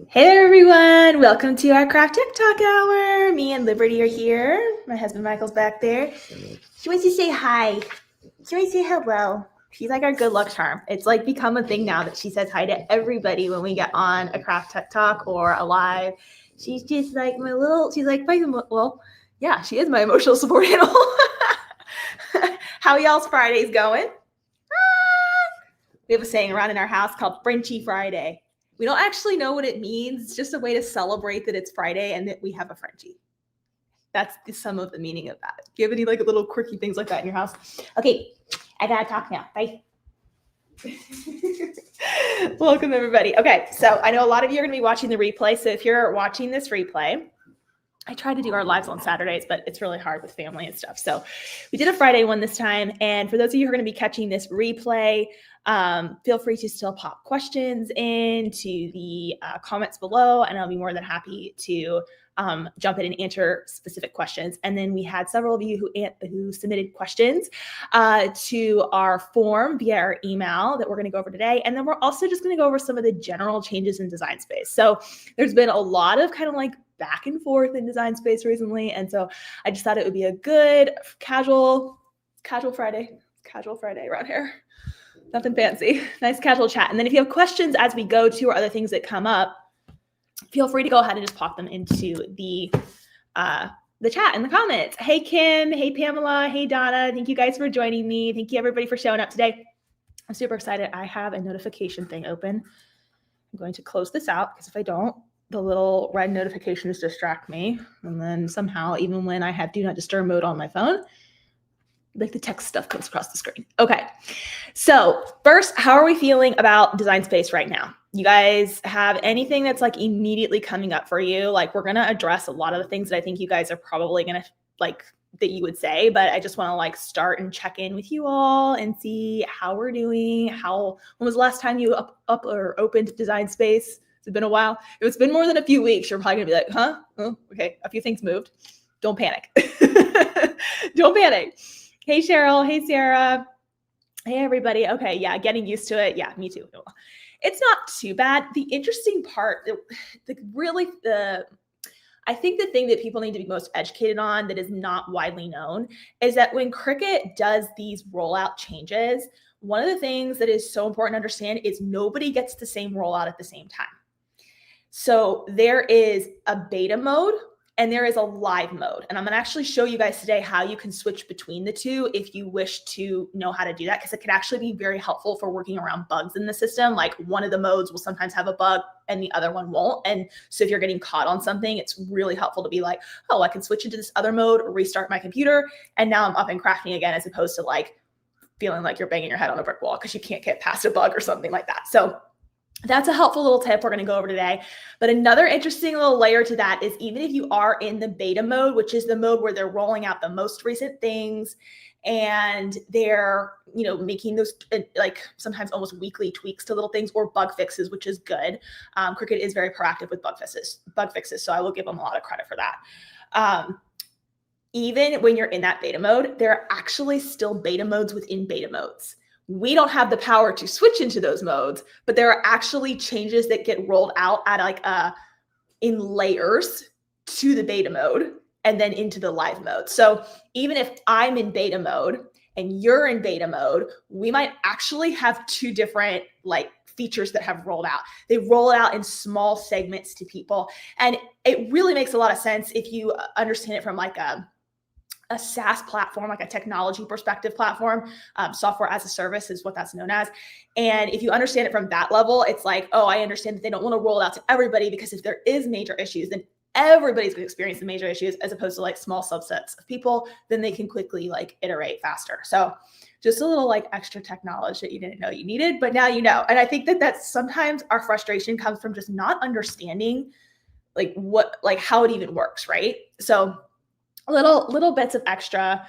Hey there, everyone. Welcome to our Craft Tech Talk Hour. Me and Liberty are here. My husband Michael's back there. She wants to say hi. She wants to say hello. She's like our good luck charm. It's like become a thing now that she says hi to everybody when we get on a Craft Tech Talk or a live. She's just like she's like, well, yeah, she is my emotional support animal. How y'all's Fridays going? We have a saying around in our house called Frenchy Friday. We don't actually know what it means. It's just a way to celebrate that it's Friday and that we have a Frenchie. That's some of the meaning of that. Do you have any like little quirky things like that in your house? Okay, I gotta talk now. Bye. Welcome everybody. Okay, so I know a lot of you are gonna be watching the replay. So if you're watching this replay, I try to do our lives on Saturdays, but it's really hard with family and stuff. So we did a Friday one this time. And for those of you who are going to be catching this replay, feel free to still pop questions into the comments below, and I'll be more than happy to jump in and answer specific questions. And then we had several of you who submitted questions to our form via our email that we're going to go over today. And then we're also just going to go over some of the general changes in Design Space. So there's been a lot of kind of like back and forth in Design Space recently. And so I just thought it would be a good casual Friday around here. Nothing fancy, nice casual chat. And then if you have questions as we go to or other things that come up, feel free to go ahead and just pop them into the chat in the comments. Hey, Kim. Hey, Pamela. Hey, Donna. Thank you guys for joining me. Thank you everybody for showing up today. I'm super excited. I have a notification thing open. I'm going to close this out because if I don't, the little red notifications distract me. And then somehow, even when I have do not disturb mode on my phone, like the text stuff comes across the screen. Okay. So first, how are we feeling about Design Space right now? You guys have anything that's like immediately coming up for you? Like we're going to address a lot of the things that I think you guys are probably going to like that you would say, but I just want to like start and check in with you all and see how we're doing. When was the last time you up or opened Design Space? It's been a while. If it's been more than a few weeks, you're probably gonna be like, huh? Oh, okay, a few things moved. Don't panic. Don't panic. Hey, Cheryl. Hey, Sarah. Hey, everybody. Okay, yeah, getting used to it. Yeah, me too. It's not too bad. The interesting part, I think the thing that people need to be most educated on that is not widely known is that when Cricut does these rollout changes, one of the things that is so important to understand is nobody gets the same rollout at the same time. So there is a beta mode and there is a live mode. And I'm going to actually show you guys today how you can switch between the two if you wish to know how to do that, because it can actually be very helpful for working around bugs in the system. Like one of the modes will sometimes have a bug and the other one won't. And so if you're getting caught on something, it's really helpful to be like, oh, I can switch into this other mode, restart my computer, and now I'm up and crafting again, as opposed to like feeling like you're banging your head on a brick wall because you can't get past a bug or something like that. So that's a helpful little tip we're going to go over today. But another interesting little layer to that is even if you are in the beta mode, which is the mode where they're rolling out the most recent things and they're, making those like sometimes almost weekly tweaks to little things or bug fixes, which is good. Cricut is very proactive with bug fixes. So I will give them a lot of credit for that. Even when you're in that beta mode, there are actually still beta modes within beta modes. We don't have the power to switch into those modes, but there are actually changes that get rolled out at in layers to the beta mode and then into the live mode. So even if I'm in beta mode and you're in beta mode, we might actually have two different like features that have rolled out. They roll it out in small segments to people. And it really makes a lot of sense if you understand it from like a SaaS platform, like a technology perspective platform. Software as a service is what that's known as. And if you understand it from that level, it's like, oh, I understand that they don't want to roll it out to everybody, because if there is major issues, then everybody's going to experience the major issues, as opposed to like small subsets of people, then they can quickly like iterate faster. So just a little like extra tech knowledge that you didn't know you needed, but now you know. And I think that that's sometimes our frustration comes from just not understanding like how it even works, right? So little bits of extra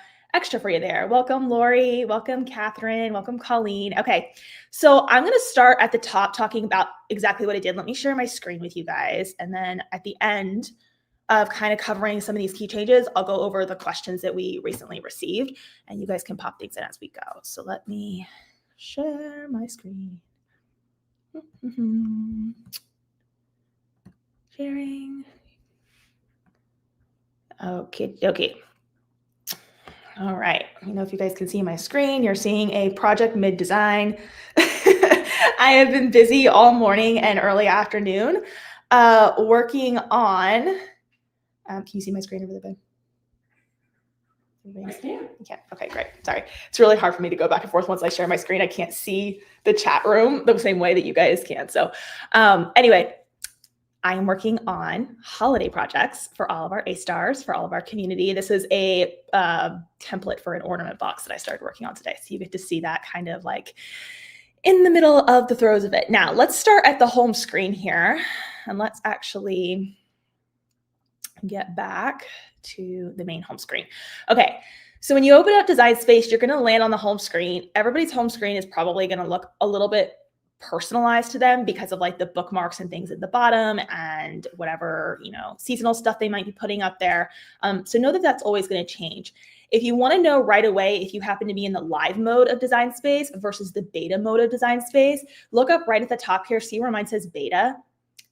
for you there. Welcome, Lori. Welcome, Catherine. Welcome, Colleen. Okay, so I'm going to start at the top talking about exactly what I did. Let me share my screen with you guys. And then at the end of kind of covering some of these key changes, I'll go over the questions that we recently received, and you guys can pop things in as we go. So let me share my screen. Sharing. Okay. All right. If you guys can see my screen, you're seeing a project mid-design. I have been busy all morning and early afternoon working on, can you see my screen over there, Ben? Yeah. Okay, great. Sorry. It's really hard for me to go back and forth once I share my screen. I can't see the chat room the same way that you guys can. So anyway, I am working on holiday projects for all of our A-stars, for all of our community. This is a template for an ornament box that I started working on today. So you get to see that kind of like in the middle of the throes of it. Now let's start at the home screen here, and let's actually get back to the main home screen. Okay, so when you open up Design Space, you're gonna land on the home screen. Everybody's home screen is probably gonna look a little bit personalized to them because of like the bookmarks and things at the bottom and whatever, seasonal stuff they might be putting up there. So know that that's always going to change. If you want to know right away if you happen to be in the live mode of Design Space versus the beta mode of Design Space, look up right at the top here, see where mine says beta.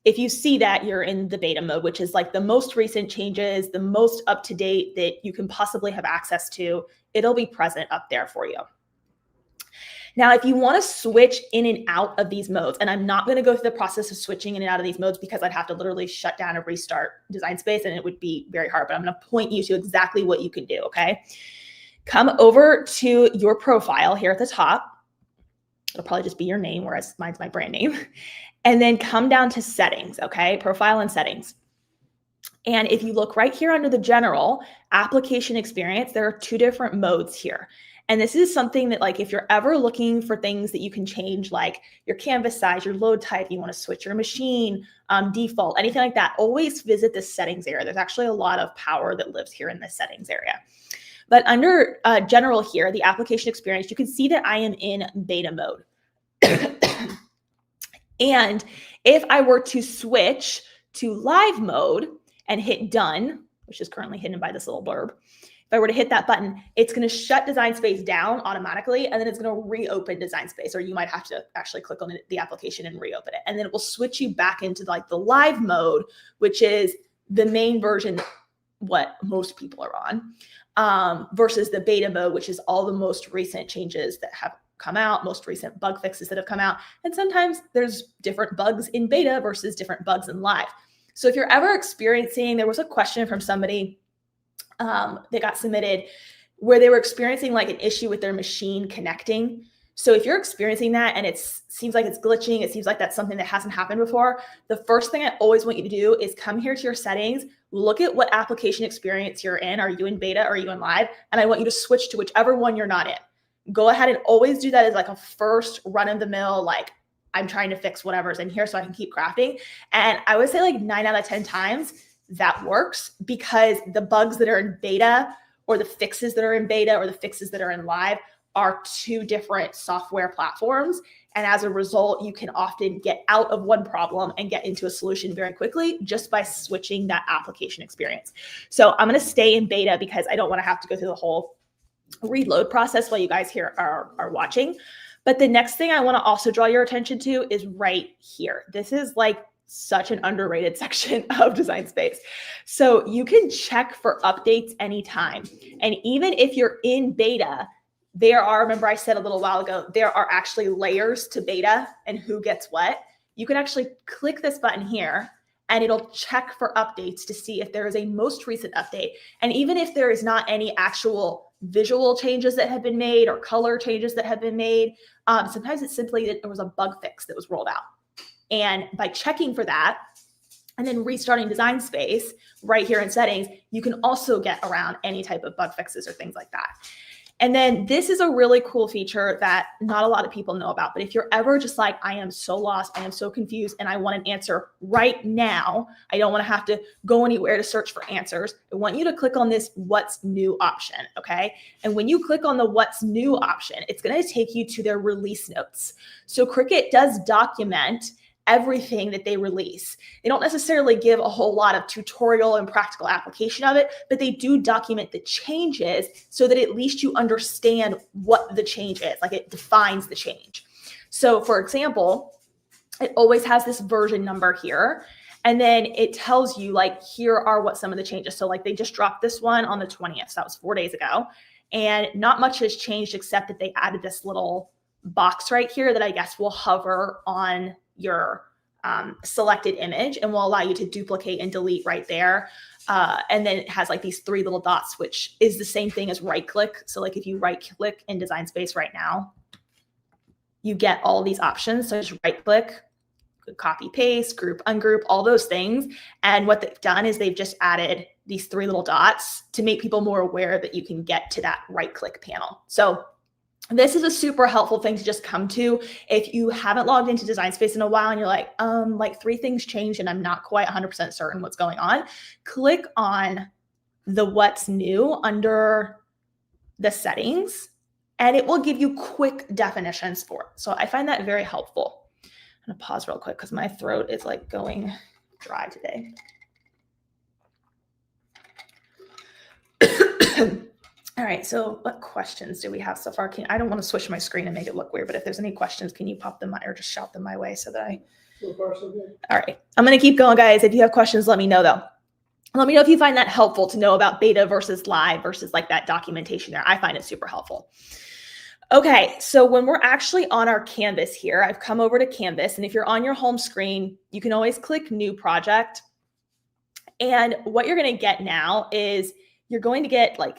If you see that, you're in the beta mode, which is like the most recent changes, the most up to date that you can possibly have access to. It'll be present up there for you. Now, if you want to switch in and out of these modes, and I'm not going to go through the process of switching in and out of these modes because I'd have to literally shut down and restart Design Space and it would be very hard, but I'm going to point you to exactly what you can do, okay? Come over to your profile here at the top. It'll probably just be your name, whereas mine's my brand name. And then come down to settings, okay? Profile and settings. And if you look right here under the general application experience, there are two different modes here. And this is something that, like, if you're ever looking for things that you can change, like your canvas size, your load type, you want to switch your machine, default, anything like that, always visit the settings area. There's actually a lot of power that lives here in the settings area. But under general here, the application experience, you can see that I am in beta mode. And if I were to switch to live mode and hit done, which is currently hidden by this little blurb, if I were to hit that button, it's going to shut Design Space down automatically, and then it's going to reopen Design Space, or you might have to actually click on the application and reopen it. And then it will switch you back into like the live mode, which is the main version, what most people are on, versus the beta mode, which is all the most recent changes that have come out, most recent bug fixes that have come out. And sometimes there's different bugs in beta versus different bugs in live. So if you're ever experiencing, there was a question from somebody that got submitted where they were experiencing like an issue with their machine connecting. So if you're experiencing that and it seems like it's glitching, it seems like that's something that hasn't happened before, the first thing I always want you to do is come here to your settings, look at what application experience you're in. Are you in beta? Are you in live? And I want you to switch to whichever one you're not in. Go ahead and always do that as like a first run of the mill, like I'm trying to fix whatever's in here so I can keep crafting. And I would say like 9 out of 10 times that works, because the bugs that are in beta or the fixes that are in beta or the fixes that are in live are two different software platforms. And as a result, you can often get out of one problem and get into a solution very quickly just by switching that application experience. So I'm going to stay in beta because I don't want to have to go through the whole reload process while you guys here are watching. But the next thing I want to also draw your attention to is right here. This is like such an underrated section of Design Space. So you can check for updates anytime. And even if you're in beta, there are, remember I said a little while ago, there are actually layers to beta and who gets what. You can actually click this button here and it'll check for updates to see if there is a most recent update. And even if there is not any actual visual changes that have been made or color changes that have been made, sometimes it's simply that there was a bug fix that was rolled out. And by checking for that and then restarting Design Space right here in settings, you can also get around any type of bug fixes or things like that. And then this is a really cool feature that not a lot of people know about. But if you're ever just like, I am so lost, I am so confused, and I want an answer right now, I don't want to have to go anywhere to search for answers, I want you to click on this What's New option, okay? And when you click on the What's New option, it's going to take you to their release notes. So Cricut does document everything that they release. They don't necessarily give a whole lot of tutorial and practical application of it, but they do document the changes so that at least you understand what the change is, like it defines the change. So for example, it always has this version number here. And then it tells you like, here are what some of the changes. So like they just dropped this one on the 20th. So that was 4 days ago. And not much has changed except that they added this little box right here that I guess will hover on your selected image and will allow you to duplicate and delete right there. And then it has like these 3 little dots, which is the same thing as right click. So like if you right click in Design Space right now, you get all these options. So just right click, copy, paste, group, ungroup, all those things. And what they've done is they've just added these 3 little dots to make people more aware that you can get to that right click panel. So this is a super helpful thing to just come to if you haven't logged into Design Space in a while and you're like 3 things changed and I'm not quite 100% certain what's going on. Click on the what's new under the settings and it will give you quick definitions for it. So I find that very helpful. I'm gonna pause real quick because my throat is like going dry today. All right, so what questions do we have so far? I don't want to switch my screen and make it look weird, but if there's any questions, can you pop them or just shout them my way so that I... So far, so good. All right, I'm going to keep going, guys. If you have questions, let me know, though. Let me know if you find that helpful to know about beta versus live versus like that documentation there. I find it super helpful. Okay, so when we're actually on our canvas here, I've come over to Canvas, and if you're on your home screen, you can always click New Project. And what you're going to get now is you're going to get like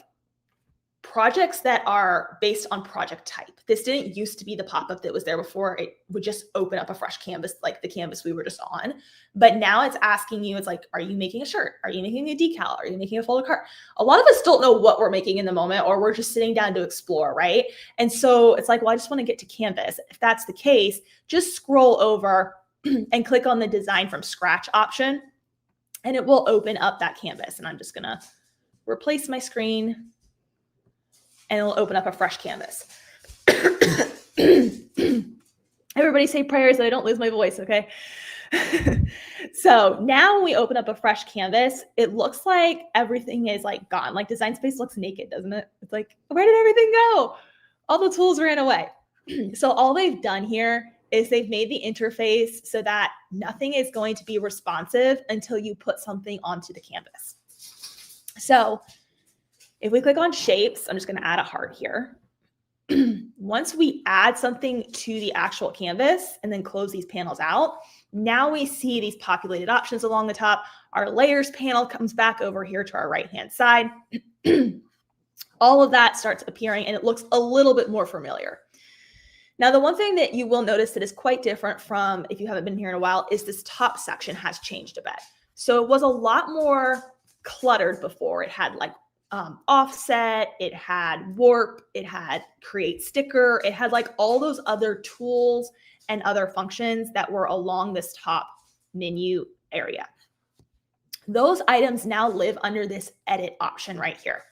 projects that are based on project type. This didn't used to be the pop-up that was there before. It would just open up a fresh canvas like the canvas we were just on. But now it's asking you, it's like, are you making a shirt? Are you making a decal? Are you making a folded card? A lot of us don't know what we're making in the moment, or we're just sitting down to explore, right? And so it's like, well, I just want to get to Canvas. If that's the case, just scroll over and click on the Design from Scratch option, and it will open up that canvas. And I'm just going to replace my screen, and it'll open up a fresh canvas. Everybody say prayers that I don't lose my voice, okay? So now when we open up a fresh canvas, it looks like everything is like gone. Like Design Space looks naked, doesn't it? It's like, where did everything go? All the tools ran away. So all they've done here is they've made the interface so that nothing is going to be responsive until you put something onto the canvas. So if we click on shapes, I'm just going to add a heart here. Once we add something to the actual canvas and then close these panels out, now we see these populated options along the top. Our layers panel comes back over here to our right-hand side. All of that starts appearing and it looks a little bit more familiar. Now, the one thing that you will notice that is quite different from if you haven't been here in a while is this top section has changed a bit. So it was a lot more cluttered before. It had like offset, it had warp, it had create sticker, it had like all those other tools and other functions that were along this top menu area. Those items now live under this edit option right here.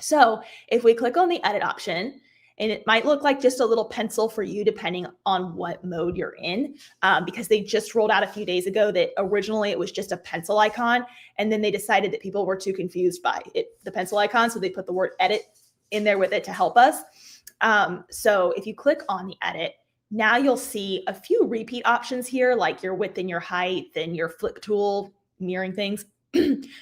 So if we click on the edit option, and it might look like just a little pencil for you depending on what mode you're in, because they just rolled out a few days ago that originally it was just a pencil icon, and then they decided that people were too confused by it, the pencil icon, so they put the word edit in there with it to help us. So if you click on the edit, now you'll see a few repeat options here, like your width and your height and your flip tool, mirroring things.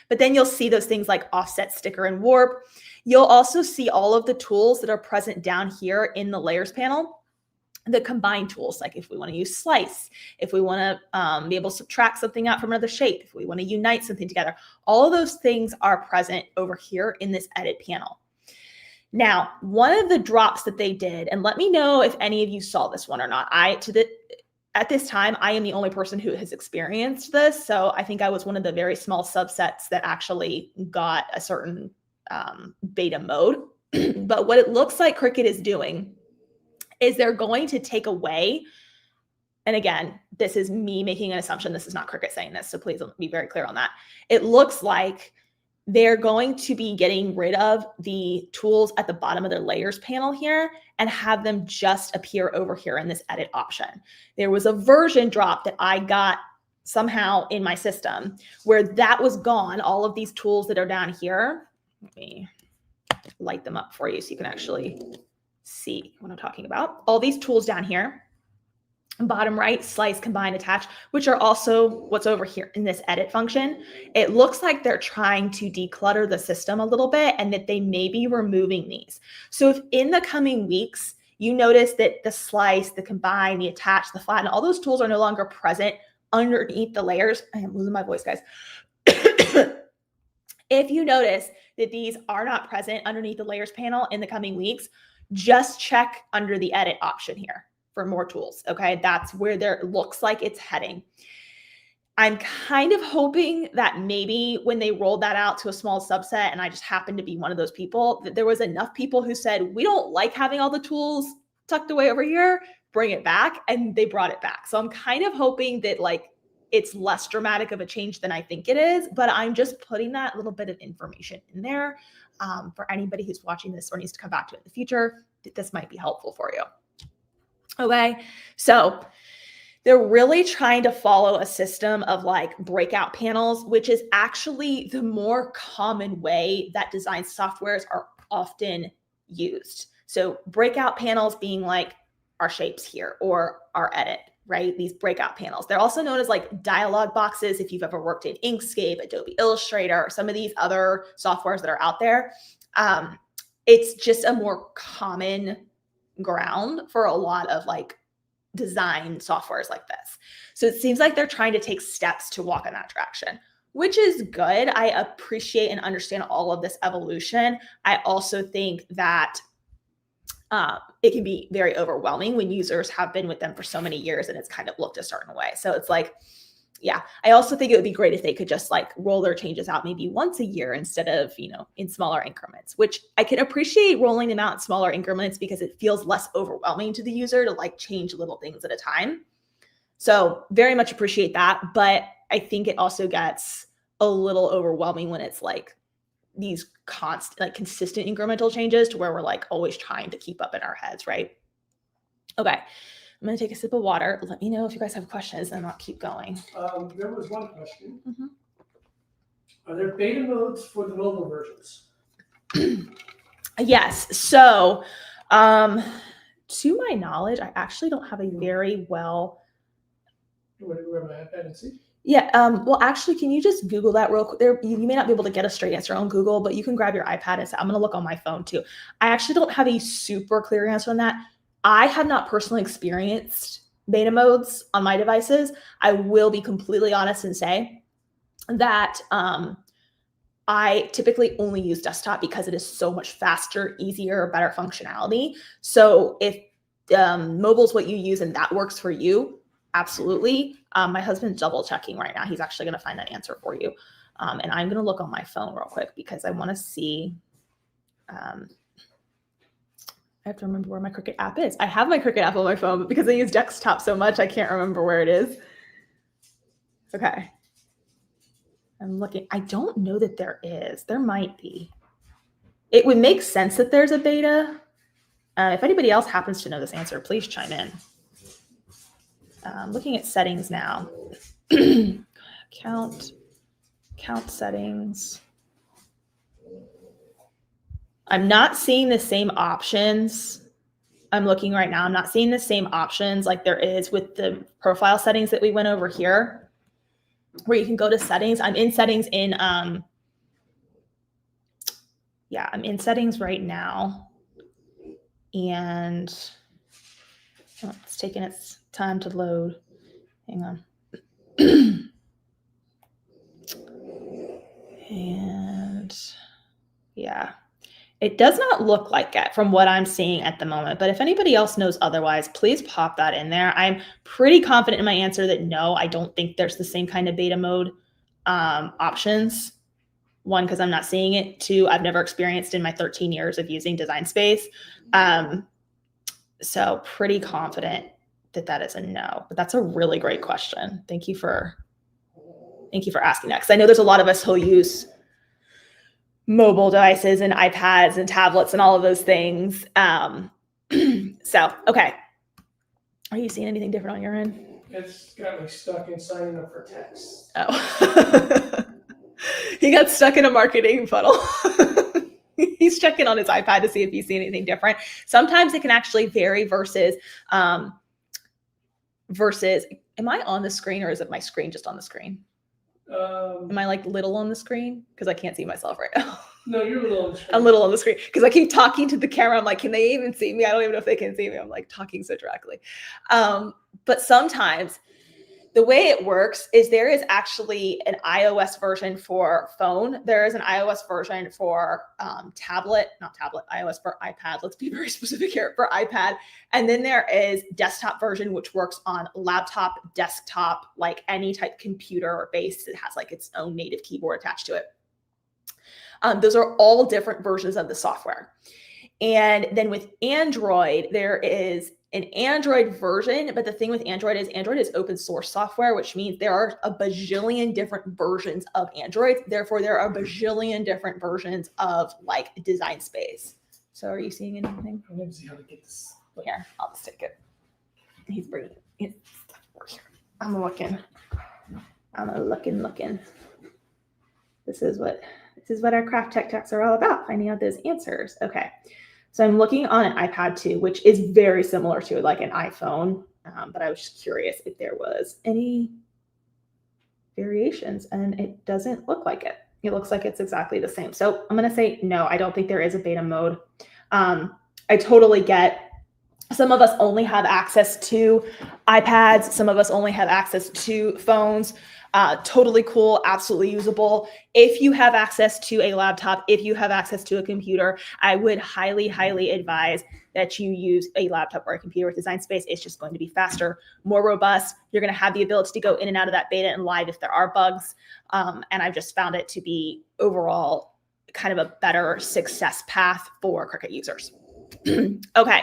But then you'll see those things like offset, sticker, and warp. You'll also see all of the tools that are present down here in the layers panel, the combined tools, like if we want to use slice, if we want to be able to subtract something out from another shape, if we want to unite something together, all of those things are present over here in this edit panel. Now, one of the drops that they did, and let me know if any of you saw this one or not. At this time, I am the only person who has experienced this. So I think I was one of the very small subsets that actually got a certain beta mode. But what it looks like Cricut is doing is they're going to take away, and again, this is me making an assumption. This is not Cricut saying this, so please be very clear on that. It looks like they're going to be getting rid of the tools at the bottom of their layers panel here and have them just appear over here in this edit option. There was a version drop that I got somehow in my system where that was gone. All of these tools that are down here, let me light them up for you so you can actually see what I'm talking about. All these tools down here bottom right, slice, combine, attach, which are also what's over here in this edit function. It looks like they're trying to declutter the system a little bit and that they may be removing these. So if in the coming weeks, you notice that the slice, the combine, the attach, the flatten, all those tools are no longer present underneath the layers. I am losing my voice, guys. If you notice that these are not present underneath the layers panel in the coming weeks, just check under the edit option here for more tools. Okay, that's where there looks like it's heading. I'm kind of hoping that maybe when they rolled that out to a small subset, and I just happened to be one of those people, that there was enough people who said, we don't like having all the tools tucked away over here, bring it back. And they brought it back. So I'm kind of hoping that like it's less dramatic of a change than I think it is, but I'm just putting that little bit of information in there for anybody who's watching this or needs to come back to it in the future. This might be helpful for you. Okay, so they're really trying to follow a system of like breakout panels, which is actually the more common way that design softwares are often used. So breakout panels being like our shapes here or our edit, right? These breakout panels. They're also known as like dialog boxes. If you've ever worked in Inkscape, Adobe Illustrator, or some of these other softwares that are out there, it's just a more common ground for a lot of like design softwares like this. So it seems like they're trying to take steps to walk in that direction, which is good. I appreciate and understand all of this evolution. I also think that it can be very overwhelming when users have been with them for so many years and it's kind of looked a certain way. So it's like, yeah, I also think it would be great if they could just like roll their changes out maybe once a year instead of, you know, in smaller increments, which I can appreciate rolling them out in smaller increments because it feels less overwhelming to the user to like change little things at a time. So very much appreciate that. But I think it also gets a little overwhelming when it's like these constant, like consistent incremental changes to where we're like always trying to keep up in our heads, right? Okay. I'm going to take a sip of water. Let me know if you guys have questions and I'll keep going. There was one question. Mhm. Are there beta modes for the mobile versions? Yes. So, to my knowledge, I actually don't have a very well. You want to grab my iPad and see? Yeah. Well, actually, can you just Google that real quick? There, you may not be able to get a straight answer on Google, but you can grab your iPad and say, I'm going to look on my phone too. I actually don't have a super clear answer on that. I have not personally experienced beta modes on my devices. I will be completely honest and say that I typically only use desktop because it is so much faster, easier, better functionality. So if mobile is what you use and that works for you, absolutely. My husband's double checking right now. He's actually going to find that answer for you. And I'm going to look on my phone real quick because I want to see. I have to remember where my Cricut app is. I have my Cricut app on my phone, but because I use desktop so much, I can't remember where it is. Okay. I'm looking. I don't know that there is. There might be. It would make sense that there's a beta. If anybody else happens to know this answer, please chime in. Looking at settings now. Count settings. I'm not seeing the same options. I'm looking right now. I'm not seeing the same options like there is with the profile settings that we went over here, where you can go to settings. I'm in settings in, yeah, I'm in settings right now. And oh, it's taking its time to load. Hang on. And yeah. It does not look like it from what I'm seeing at the moment, but if anybody else knows otherwise, please pop that in there. I'm pretty confident in my answer that no, I don't think there's the same kind of beta mode options. One, because I'm not seeing it. Two, I've never experienced in my 13 years of using Design Space. So pretty confident that that is a no, but that's a really great question. Thank you for asking that, because I know there's a lot of us who'll use mobile devices and iPads and tablets and all of those things. So, okay. Are you seeing anything different on your end? It's got me stuck in signing up for text. Oh. He got stuck in a marketing funnel. He's checking on his iPad to see if he's seeing anything different. Sometimes it can actually vary versus versus, am I on the screen or is it my screen just on the screen? Am I like little on the screen? Because I can't see myself right now. No, you're little on the screen. I'm little on the screen because I keep talking to the camera. I'm like, can they even see me? I don't even know if they can see me. I'm like talking so directly. But sometimes the way it works is there is actually an iOS version for phone. There is an iOS version for iOS for iPad. Let's be very specific here, for iPad. And then there is desktop version, which works on laptop, desktop, like any type computer base. It has like its own native keyboard attached to it. Those are all different versions of the software. And then with Android, there is an Android version, but the thing with Android is open source software, which means there are a bajillion different versions of Android. Therefore, there are a bajillion different versions of like Design Space. So are you seeing anything? I want to see how to get this. Here, I'll just take it. He's bringing it. I'm looking. This is what our craft tech talks are all about, finding out those answers. Okay. So I'm looking on an iPad 2, which is very similar to like an iPhone, but I was just curious if there was any variations, and it doesn't look like it. It looks like it's exactly the same. So I'm going to say no, I don't think there is a beta mode. I totally get some of us only have access to iPads. Some of us only have access to phones. Totally cool, absolutely usable. If you have access to a laptop, if you have access to a computer, I would highly, highly advise that you use a laptop or a computer with Design Space. It's just going to be faster, more robust. You're going to have the ability to go in and out of that beta and live if there are bugs. And I've just found it to be overall kind of a better success path for Cricut users. Okay.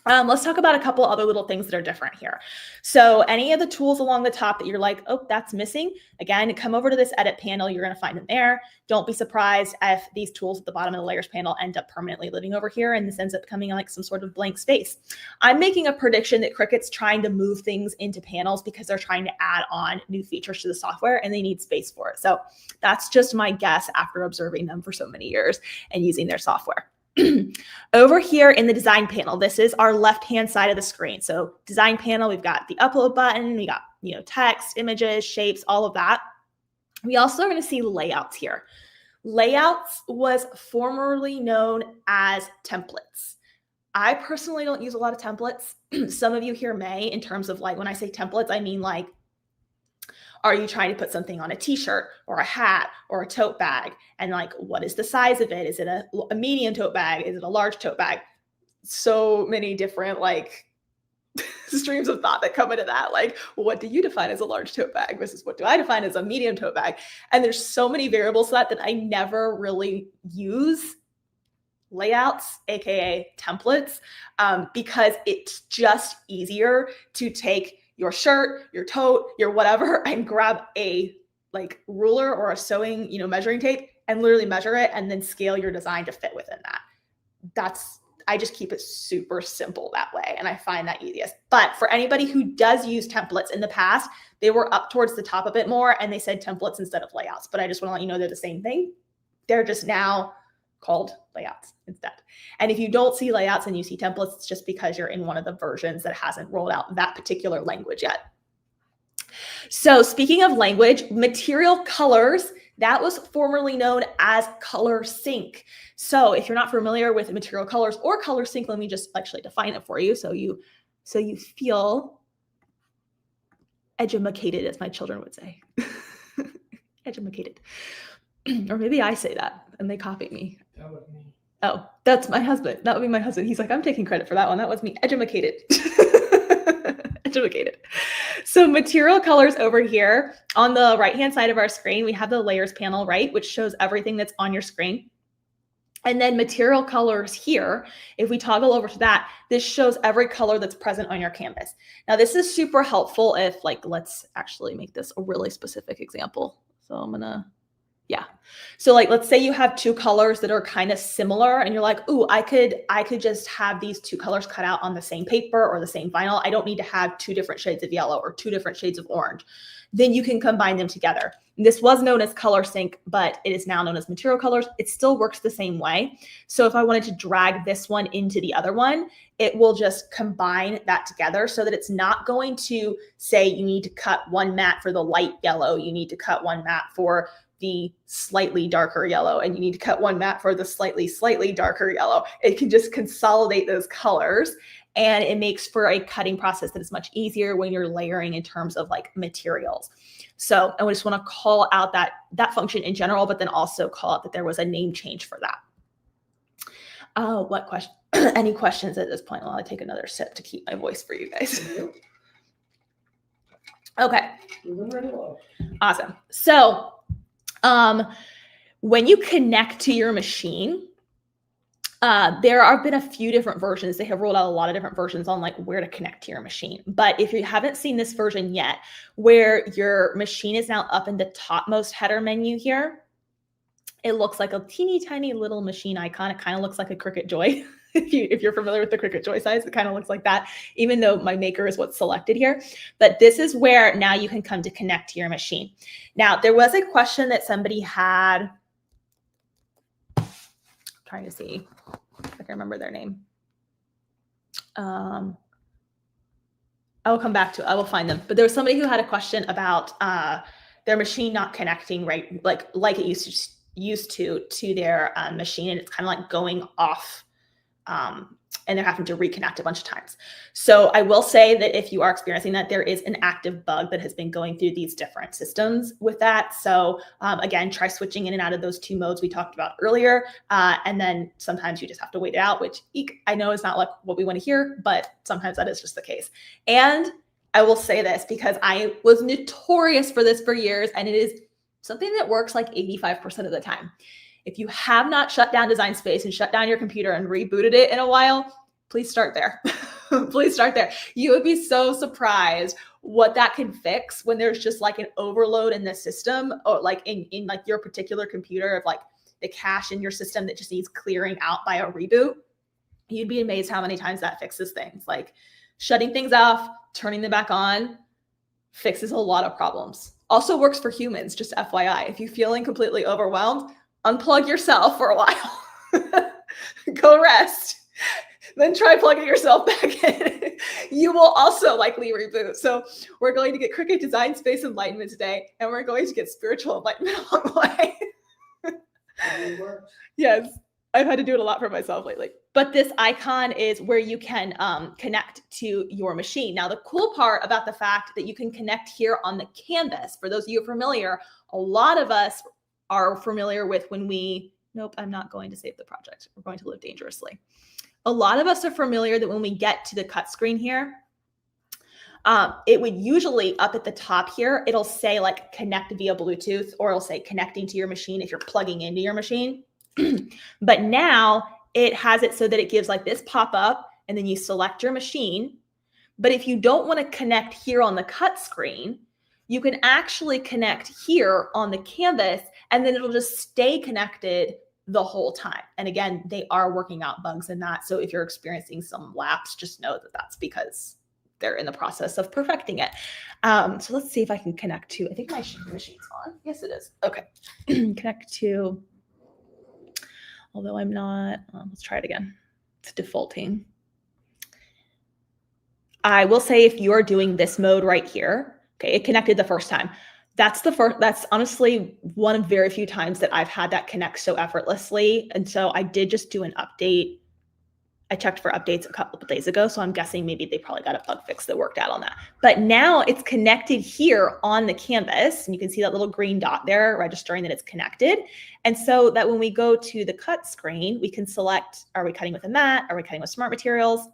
Let's talk about a couple other little things that are different here. So any of the tools along the top that you're like, oh, that's missing, again, come over to this edit panel. You're going to find them there. Don't be surprised if these tools at the bottom of the layers panel end up permanently living over here and this ends up becoming like some sort of blank space. I'm making a prediction that Cricut's trying to move things into panels because they're trying to add on new features to the software and they need space for it. So that's just my guess after observing them for so many years and using their software. Over here in the design panel, this is our left-hand side of the screen. So design panel, we've got the upload button, we got, text, images, shapes, all of that. We also are going to see layouts here. Layouts was formerly known as templates. I personally don't use a lot of templates. Some of you here may, in terms of like, when I say templates, I mean like, are you trying to put something on a t-shirt or a hat or a tote bag? And like, what is the size of it? Is it a medium tote bag? Is it a large tote bag? So many different like streams of thought that come into that. Like, what do you define as a large tote bag versus what do I define as a medium tote bag? And there's so many variables to that I never really use layouts, AKA templates, because it's just easier to take your shirt, your tote, your whatever, and grab a like ruler or a sewing, measuring tape and literally measure it and then scale your design to fit within that. I just keep it super simple that way. And I find that easiest. But for anybody who does use templates in the past, they were up towards the top a bit more and they said templates instead of layouts. But I just want to let you know they're the same thing. They're just now called layouts instead. And if you don't see layouts and you see templates, it's just because you're in one of the versions that hasn't rolled out that particular language yet. So speaking of language, material colors, that was formerly known as Color Sync. So if you're not familiar with material colors or Color Sync, let me just actually define it for you so you feel edumacated, as my children would say. Edumacated. Or maybe I say that and they copy me. That was me. Oh, that's my husband. That would be my husband. He's like, I'm taking credit for that one. That was me. Edumacated. Edumacated. So material colors over here on the right-hand side of our screen, we have the layers panel, right? Which shows everything that's on your screen. And then material colors here, if we toggle over to that, this shows every color that's present on your canvas. Now this is super helpful if like, let's actually make this a really specific example. So I'm gonna Yeah. So like, let's say you have two colors that are kind of similar and you're like, ooh, I could just have these two colors cut out on the same paper or the same vinyl. I don't need to have two different shades of yellow or two different shades of orange. Then you can combine them together. This was known as Color Sync, but it is now known as Material Colors. It still works the same way. So if I wanted to drag this one into the other one, it will just combine that together so that it's not going to say you need to cut one matte for the light yellow. You need to cut one matte for the slightly darker yellow, and you need to cut one matte for the slightly darker yellow. It can just consolidate those colors, and it makes for a cutting process that is much easier when you're layering in terms of like materials. So I just want to call out that function in general, but then also call out that there was a name change for that. What question? Any questions at this point? While I take another sip to keep my voice for you guys. Okay. Awesome. So when you connect to your machine, there have been a few different versions. They have rolled out a lot of different versions on like where to connect to your machine. But if you haven't seen this version yet, where your machine is now up in the topmost header menu here, it looks like a teeny tiny little machine icon. It kind of looks like a Cricut Joy. If you're familiar with the Cricut Joy size, it kind of looks like that, even though my maker is what's selected here. But this is where now you can come to connect to your machine. Now, there was a question that somebody had. I'm trying to see if I can remember their name. I will come back to it. I will find them. But there was somebody who had a question about their machine not connecting right, like it used to their machine, and it's kind of like going off. And they're having to reconnect a bunch of times. So I will say that if you are experiencing that, there is an active bug that has been going through these different systems with that. So again, try switching in and out of those two modes we talked about earlier. And then sometimes you just have to wait it out, which I know is not like what we want to hear, but sometimes that is just the case. And I will say this because I was notorious for this for years, and it is something that works like 85% of the time. If you have not shut down Design Space and shut down your computer and rebooted it in a while, please start there. Please start there. You would be so surprised what that can fix when there's just like an overload in the system, or like in like your particular computer of like the cache in your system that just needs clearing out by a reboot. You'd be amazed how many times that fixes things. Like shutting things off, turning them back on, fixes a lot of problems. Also works for humans, just FYI. If you're feeling completely overwhelmed, unplug yourself for a while. Go rest. Then try plugging yourself back in. You will also likely reboot. So we're going to get Cricut Design Space enlightenment today, and we're going to get spiritual enlightenment along the way. Yes, I've had to do it a lot for myself lately. But this icon is where you can connect to your machine. Now, the cool part about the fact that you can connect here on the canvas, for those of you familiar, a lot of us are familiar with when nope, I'm not going to save the project. We're going to live dangerously. A lot of us are familiar that when we get to the cut screen here, it would usually up at the top here, it'll say like connect via Bluetooth, or it'll say connecting to your machine if you're plugging into your machine. But now it has it so that it gives like this pop up, and then you select your machine. But if you don't want to connect here on the cut screen, you can actually connect here on the canvas, and then it'll just stay connected the whole time. And again, they are working out bugs in that. So if you're experiencing some lapse, just know that that's because they're in the process of perfecting it. So let's see if I can connect to, I think my machine's on. Yes, it is. Okay. Connect to, although I'm not, let's try it again. It's defaulting. I will say if you are doing this mode right here, okay, it connected the first time. That's honestly one of very few times that I've had that connect so effortlessly. And so I did just do an update. I checked for updates a couple of days ago, so I'm guessing maybe they probably got a bug fix that worked out on that. But now it's connected here on the canvas, and you can see that little green dot there registering that it's connected. And so that when we go to the cut screen, we can select, are we cutting with a matte? Are we cutting with Smart Materials?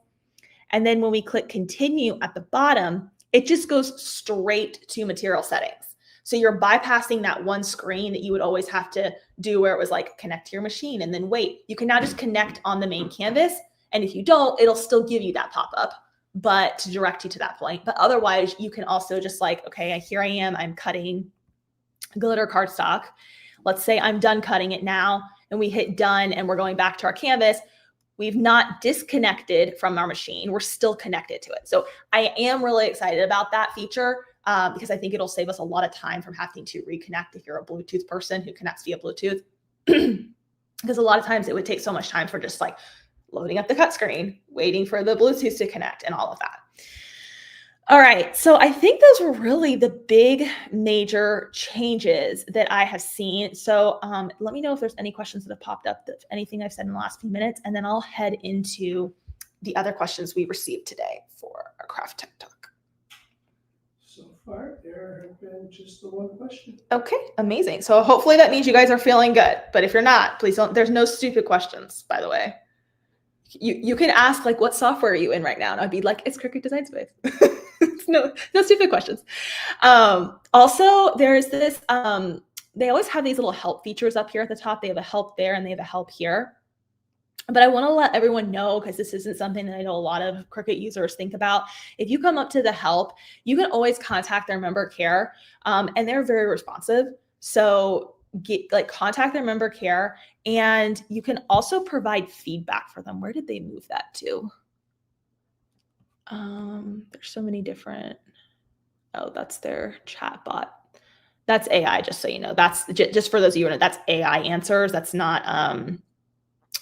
And then when we click continue at the bottom, it just goes straight to material settings. So you're bypassing that one screen that you would always have to do where it was like connect to your machine and then wait. You can now just connect on the main canvas. And if you don't, it'll still give you that pop-up, but to direct you to that point. But otherwise, you can also just like, okay, here I am, I'm cutting glitter cardstock. let's say I'm done cutting it now and we hit done and we're going back to our canvas, we've not disconnected from our machine. We're still connected to it. So I am really excited about that feature because I think it'll save us a lot of time from having to reconnect if you're a Bluetooth person who connects via Bluetooth. Because a lot of times it would take so much time for just like loading up the cut screen, waiting for the Bluetooth to connect and all of that. All right, so I think those were really the big major changes that I have seen. So let me know if there's any questions that have popped up, anything I've said in the last few minutes, and then I'll head into the other questions we received today for our Craft Tech Talk. So far, there have been just the one question. Okay, amazing. So hopefully that means you guys are feeling good. But if you're not, please don't. There's no stupid questions, by the way. You can ask like, what software are you in right now? And I'd be like, it's Cricut Design Space. no stupid questions. Also, there's this, they always have these little help features up here at the top. They have a help there and they have a help here. But I want to let everyone know, because this isn't something that I know a lot of Cricut users think about. If you come up to the help, you can always contact their member care, and they're very responsive. So contact their member care, and you can also provide feedback for them. Where did they move that to? There's so many different. Oh, that's their chat bot. That's AI, just so you know. That's just for those of you who know, that's AI answers. That's not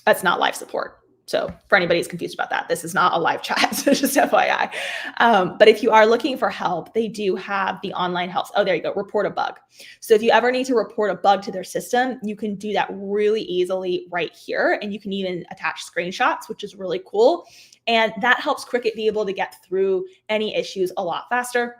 live support. So for anybody who's confused about that, this is not a live chat, so just FYI. But if you are looking for help, they do have the online help. Oh, there you go, report a bug. So if you ever need to report a bug to their system, you can do that really easily right here. And you can even attach screenshots, which is really cool. And that helps Cricut be able to get through any issues a lot faster.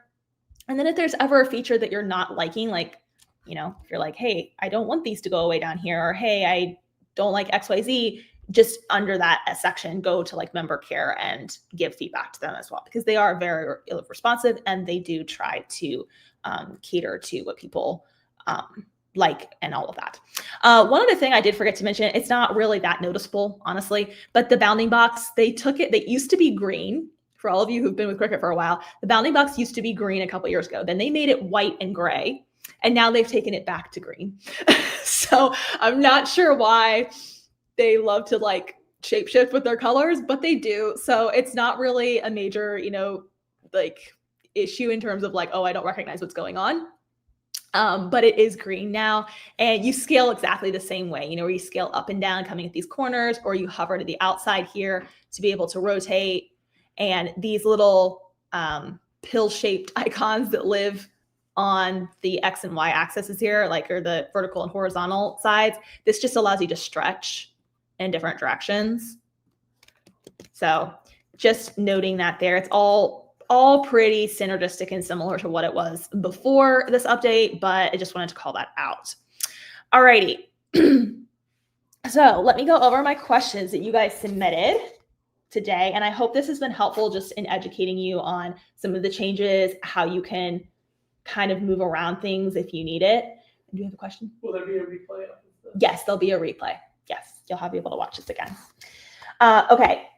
And then if there's ever a feature that you're not liking, like, you know, if you're like, hey, I don't want these to go away down here, or hey, I don't like XYZ, just under that section, go to like member care and give feedback to them as well, because they are very responsive and they do try to cater to what people like and all of that. One other thing I did forget to mention, it's not really that noticeable, honestly, but the bounding box, they used to be green. For all of you who've been with Cricut for a while, the bounding box used to be green a couple years ago. Then they made it white and gray, and now they've taken it back to green. So I'm not sure why they love to like shapeshift with their colors, but they do. So it's not really a major, like issue in terms of like, oh, I don't recognize what's going on. But it is green now, and you scale exactly the same way, where you scale up and down coming at these corners, or you hover to the outside here to be able to rotate. And these little pill-shaped icons that live on the X and Y axes here, or the vertical and horizontal sides, this just allows you to stretch in different directions. So just noting that there, it's all pretty synergistic and similar to what it was before this update, but I just wanted to call that out. Alrighty. So let me go over my questions that you guys submitted today. And I hope this has been helpful just in educating you on some of the changes, how you can kind of move around things if you need it. Do you have a question? Will there be a replay of this? Yes, there'll be a replay. Yes, you'll be able to watch this again. Okay.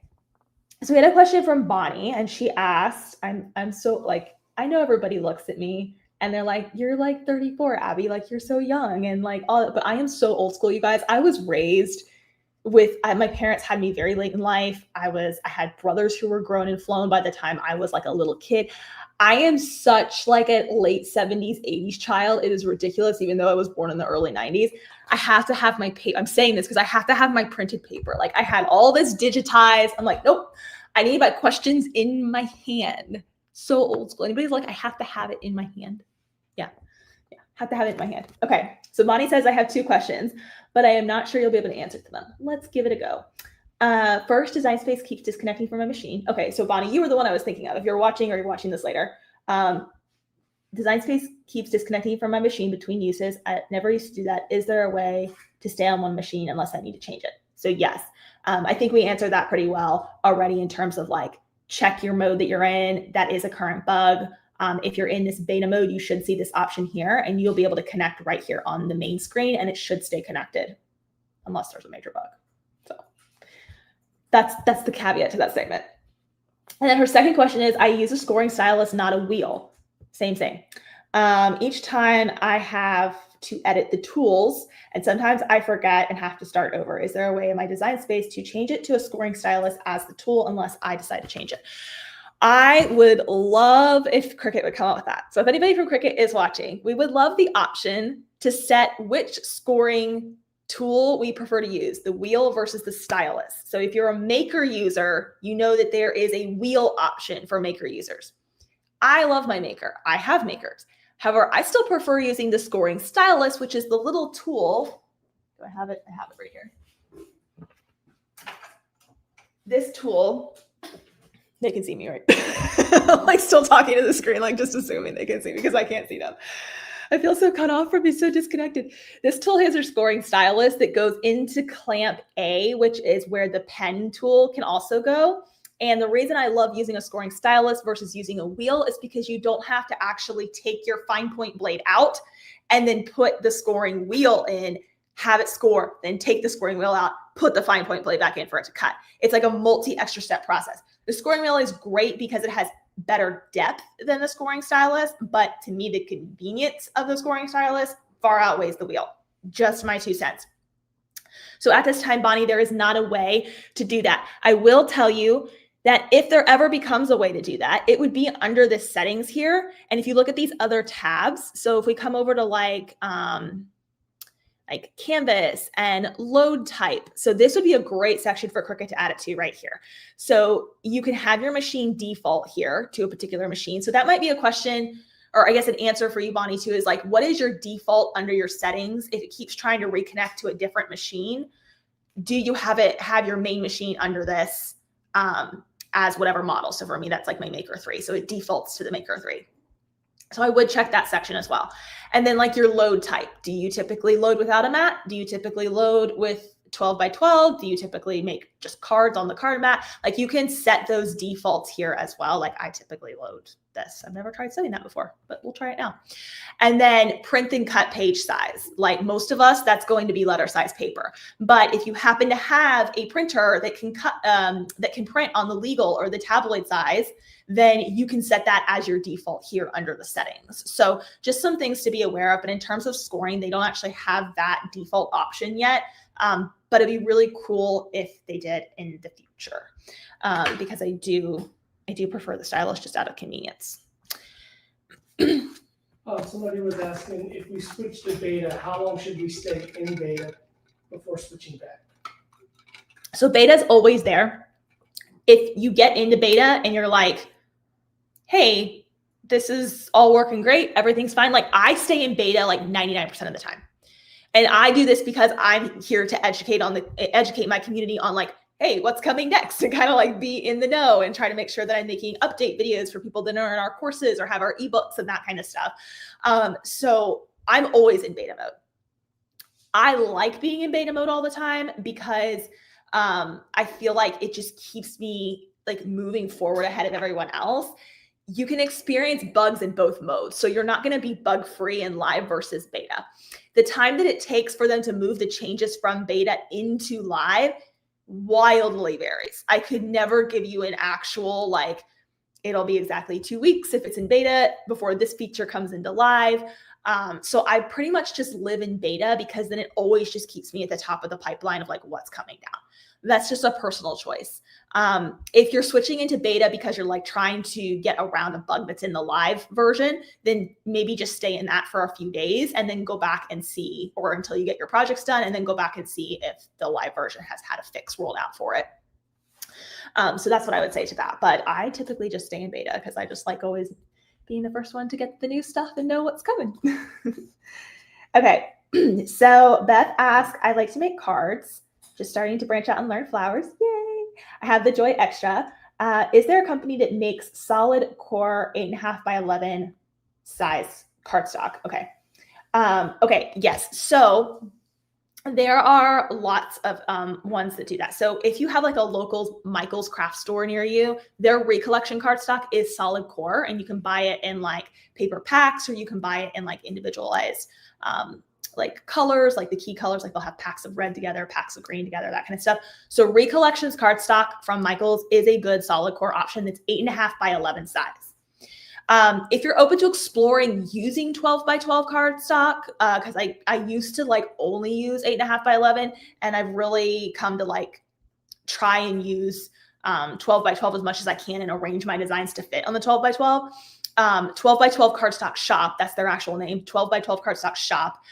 So we had a question from Bonnie, and she asked, I'm so like, I know everybody looks at me and they're like, you're like 34, Abby, like you're so young and like all that, but I am so old school, you guys. I was raised with, my parents had me very late in life. I had brothers who were grown and flown by the time I was like a little kid. I am such like a late 70s, 80s child. It is ridiculous, even though I was born in the early 90s. I have to have my paper. I'm saying this because I have to have my printed paper. Like I had all this digitized. I'm like, nope, I need my questions in my hand. So old school. Anybody's like, I have to have it in my hand. Yeah, have to have it in my hand. Okay, so Bonnie says, I have 2 questions, but I am not sure you'll be able to answer to them. Let's give it a go. First, Design Space keeps disconnecting from my machine. Okay, so Bonnie, you were the one I was thinking of. If you're watching or you're watching this later, Design Space keeps disconnecting from my machine between uses. I never used to do that. Is there a way to stay on one machine unless I need to change it? So yes, I think we answered that pretty well already in terms of like, check your mode that you're in. That is a current bug. If you're in this beta mode, you should see this option here, and you'll be able to connect right here on the main screen, and it should stay connected unless there's a major bug. So that's the caveat to that statement. And then her second question is, I use a scoring stylus, not a wheel. Same. Each time I have to edit the tools. And sometimes I forget and have to start over. Is there a way in my design space to change it to a scoring stylus as the tool unless I decide to change it? I would love if Cricut would come up with that. So if anybody from Cricut is watching, we would love the option to set which scoring tool we prefer to use, the wheel versus the stylus. So if you're a Maker user, you know that there is a wheel option for Maker users. I love my Maker. I have Makers. However, I still prefer using the scoring stylus, which is the little tool. Do I have it? I have it right here. This tool, they can see me, right? I'm like still talking to the screen, like just assuming they can see me because I can't see them. I feel so cut off from me, so disconnected. This tool has a scoring stylus that goes into clamp A, which is where the pen tool can also go. And the reason I love using a scoring stylus versus using a wheel is because you don't have to actually take your fine point blade out and then put the scoring wheel in, have it score, then take the scoring wheel out, put the fine point blade back in for it to cut. It's like a multi-extra step process. The scoring wheel is great because it has better depth than the scoring stylus, but to me, the convenience of the scoring stylus far outweighs the wheel. Just my 2 cents. So at this time, Bonnie, there is not a way to do that. I will tell you that if there ever becomes a way to do that, it would be under the settings here. And if you look at these other tabs, so if we come over to like canvas and load type. So this would be a great section for Cricut to add it to right here. So you can have your machine default here to a particular machine. So that might be a question, or I guess an answer for you, Bonnie, too, is like, what is your default under your settings? If it keeps trying to reconnect to a different machine, do you have your main machine under this as whatever model? So for me, that's like my Maker 3. So it defaults to the Maker 3. So I would check that section as well. And then like your load type. Do you typically load without a mat? Do you typically load with 12 by 12? Do you typically make just cards on the card mat? Like you can set those defaults here as well. Like I typically load this. I've never tried setting that before, but we'll try it now. And then print and cut page size. Like most of us, that's going to be letter size paper. But if you happen to have a printer that can cut, that can print on the legal or the tabloid size, then you can set that as your default here under the settings. So just some things to be aware of. But in terms of scoring, they don't actually have that default option yet. But it'd be really cool if they did in the future, because I do prefer the stylus just out of convenience. Somebody was asking if we switch to beta, how long should we stay in beta before switching back? So beta is always there. If you get into beta and you're like, hey, this is all working great, everything's fine. Like I stay in beta like 99% of the time. And I do this because I'm here to educate my community on like, hey, what's coming next, and kind of like be in the know and try to make sure that I'm making update videos for people that are in our courses or have our ebooks and that kind of stuff. So I'm always in beta mode. I like being in beta mode all the time because I feel like it just keeps me like moving forward ahead of everyone else. You can experience bugs in both modes. So you're not going to be bug free in live versus beta. The time that it takes for them to move the changes from beta into live wildly varies. I could never give you an actual, like, it'll be exactly 2 weeks if it's in beta before this feature comes into live. So I pretty much just live in beta because then it always just keeps me at the top of the pipeline of like what's coming down. That's just a personal choice. If you're switching into beta because you're like trying to get around a bug that's in the live version, then maybe just stay in that for a few days and then go back and see, or until you get your projects done, and then go back and see if the live version has had a fix rolled out for it. So that's what I would say to that. But I typically just stay in beta because I just like always being the first one to get the new stuff and know what's coming. Okay, so Beth asked, I like to make cards, just starting to branch out and learn flowers. Yay! I have the Joy Extra. Is there a company that makes solid core 8.5 by 11 size cardstock? Okay. Okay, yes. So there are lots of ones that do that. So if you have like a local Michael's craft store near you, their recollection cardstock is solid core, and you can buy it in like paper packs, or you can buy it in like individualized like colors, like the key colors, like they'll have packs of red together, packs of green together, that kind of stuff. So Recollections cardstock from Michael's is a good solid core option that's 8.5 by 11 size. If you're open to exploring using 12 by 12 cardstock, because I used to like only use 8.5 by 11, and I've really come to like try and use 12 by 12 as much as I can and arrange my designs to fit on the 12 by 12. 12 by 12 cardstock shop, that's their actual name. 12 by 12 cardstock shop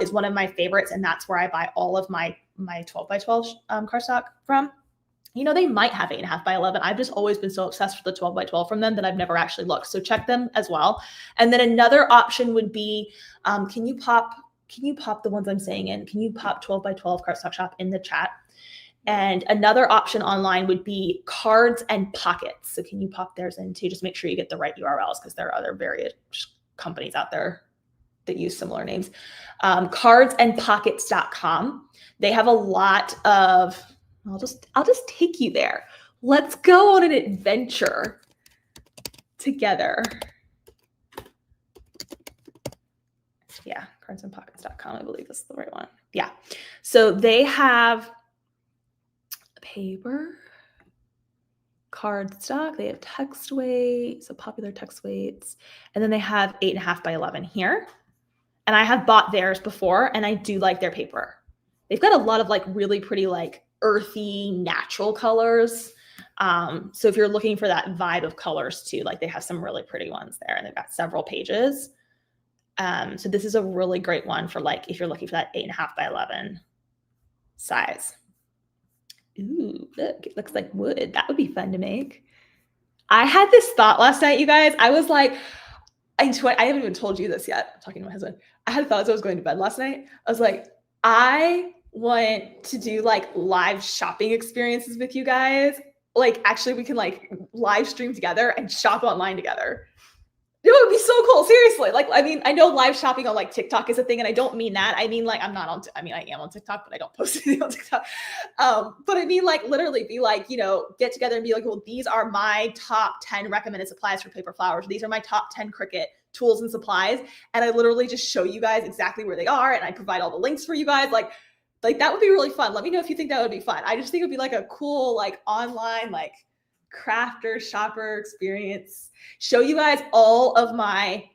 is one of my favorites, and that's where I buy all of my 12 by 12 cardstock from. You know, they might have 8.5 by 11. I've just always been so obsessed with the 12 by 12 from them that I've never actually looked. So check them as well. And then another option would be, can you pop the ones I'm saying in? Can you pop 12 by 12 cardstock shop in the chat? And another option online would be Cards and Pockets. So can you pop theirs in too? Just make sure you get the right URLs, because there are other various companies out there that use similar names. Cardsandpockets.com. They have a lot of, I'll just take you there. Let's go on an adventure together. Yeah, cardsandpockets.com. I believe this is the right one. Yeah. So they have paper, cardstock, they have text weight, so popular text weights, and then they have 8.5 by 11 here. And I have bought theirs before, and I do like their paper. They've got a lot of like really pretty like earthy natural colors. So if you're looking for that vibe of colors too, like they have some really pretty ones there, and they've got several pages. So this is a really great one for like if you're looking for that 8.5 by 11 size. Ooh, look, it looks like wood. That would be fun to make. I had this thought last night, you guys. I was like, I haven't even told you this yet. I'm talking to my husband. I had thoughts as I was going to bed last night. I was like, I want to do like live shopping experiences with you guys. Like actually we can like live stream together and shop online together. It would be so cool. Seriously. Like, I mean, I know live shopping on like TikTok is a thing, and I don't mean that. I mean, like, I am on TikTok, but I don't post anything on TikTok. But I mean, like, literally be like, you know, get together and be like, well, these are my top 10 recommended supplies for paper flowers. These are my top 10 Cricut tools and supplies. And I literally just show you guys exactly where they are, and I provide all the links for you guys. Like that would be really fun. Let me know if you think that would be fun. I just think it would be like a cool, like online, like crafter shopper experience. Show you guys all of my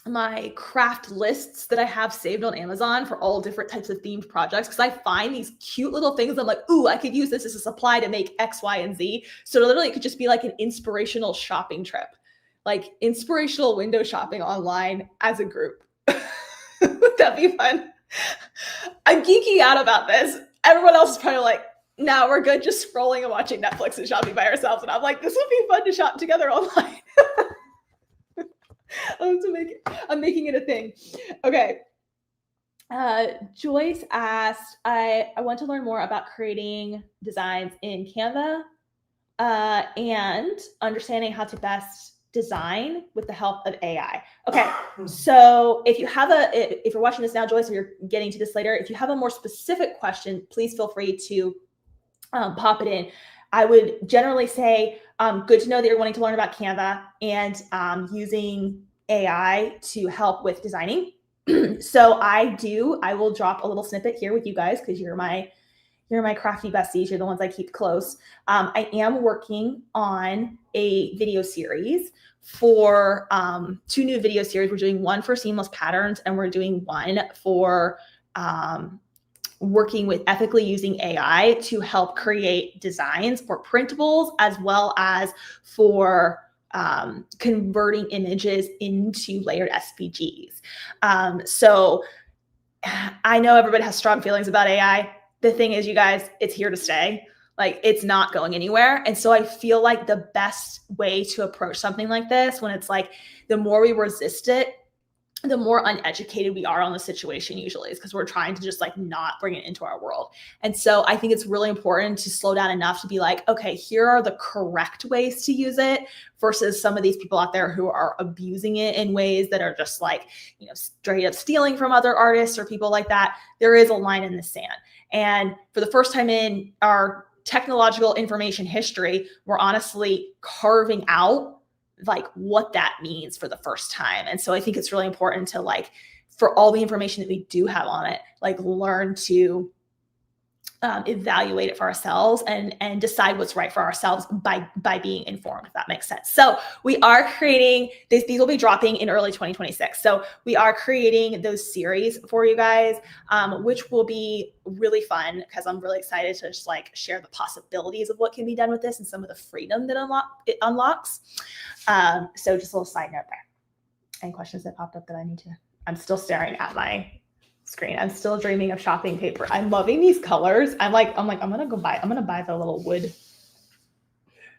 my craft lists that I have saved on Amazon for all different types of themed projects, because I find these cute little things. I'm like, ooh, I could use this as a supply to make X, Y, and Z. So literally it could just be like an inspirational shopping trip, like inspirational window shopping online as a group. Would that be fun? I'm geeking out about this. Everyone else is probably like, no, we're good just scrolling and watching Netflix and shopping by ourselves. And I'm like, this would be fun to shop together online. I'm making it a thing. Okay. Joyce asked, I want to learn more about creating designs in Canva and understanding how to best design with the help of AI. Okay, so if you're watching this now, Joyce, or you're getting to this later, if you have a more specific question, please feel free to pop it in. I would generally say, good to know that you're wanting to learn about Canva and using AI to help with designing. So I will drop a little snippet here with you guys, because you're my crafty besties. You're the ones I keep close. I am working on a video series for 2 new video series. We're doing one for seamless patterns, and we're doing one for working with ethically using AI to help create designs for printables, as well as for converting images into layered SVGs. So I know everybody has strong feelings about AI. The thing is, you guys, it's here to stay. Like, it's not going anywhere. And so I feel like the best way to approach something like this, when it's like, the more we resist it, the more uneducated we are on the situation usually, is because we're trying to just like not bring it into our world. And so I think it's really important to slow down enough to be like, okay, here are the correct ways to use it, versus some of these people out there who are abusing it in ways that are just like, you know, straight up stealing from other artists or people like that. There is a line in the sand. And for the first time in our technological information history, we're honestly carving out like what that means for the first time. And so I think it's really important to, like, for all the information that we do have on it, like learn to evaluate it for ourselves and decide what's right for ourselves by being informed, if that makes sense. So we are creating this, these will be dropping in early 2026. So we are creating those series for you guys, which will be really fun because I'm really excited to just like share the possibilities of what can be done with this and some of the freedom that it unlocks. So just a little side note there. Any questions that popped up that I need to? I'm still staring at my screen. I'm still dreaming of shopping paper. I'm loving these colors. I'm gonna buy the little wood.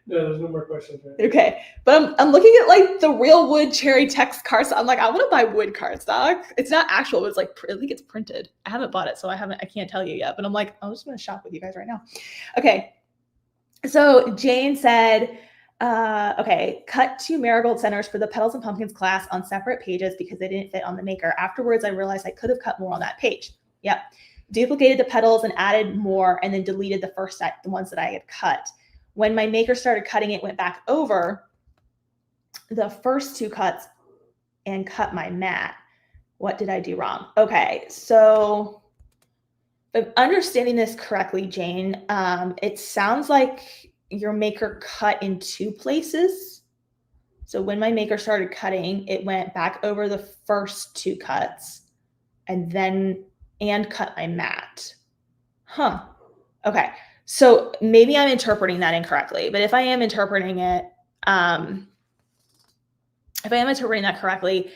No, there's no more questions. Right? Okay, but I'm looking at like the real wood cherry text cardstock. I'm like, I want to buy wood cardstock. It's not actual, but it's like I think it's printed. I haven't bought it, so I can't tell you yet. But I'm like, I'm just gonna shop with you guys right now. Okay, so Jane said, okay, cut 2 marigold centers for the petals and pumpkins class on separate pages because they didn't fit on the maker. Afterwards, I realized I could have cut more on that page. Yep. Duplicated the petals and added more and then deleted the first set, the ones that I had cut. When my maker started cutting it, went back over the first 2 cuts and cut my mat. What did I do wrong? Okay, so if I'm understanding this correctly, Jane, it sounds like your maker cut in 2 places. So when my maker started cutting, it went back over the first 2 cuts and cut my mat. Huh. Okay. So maybe I'm interpreting that incorrectly, but if I am interpreting that correctly,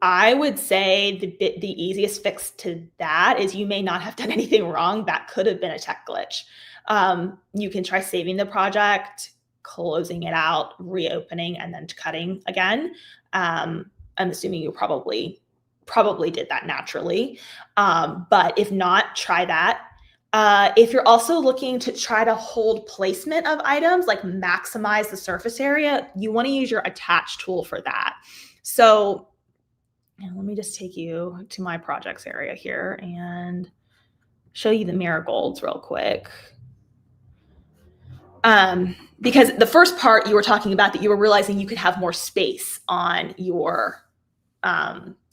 I would say the easiest fix to that is you may not have done anything wrong. That could have been a tech glitch. You can try saving the project, closing it out, reopening, and then cutting again. I'm assuming you probably did that naturally. But if not, try that. If you're also looking to try to hold placement of items, like maximize the surface area, you want to use your attach tool for that. So let me just take you to my projects area here and show you the marigolds real quick. Because the first part you were talking about that you were realizing you could have more space on your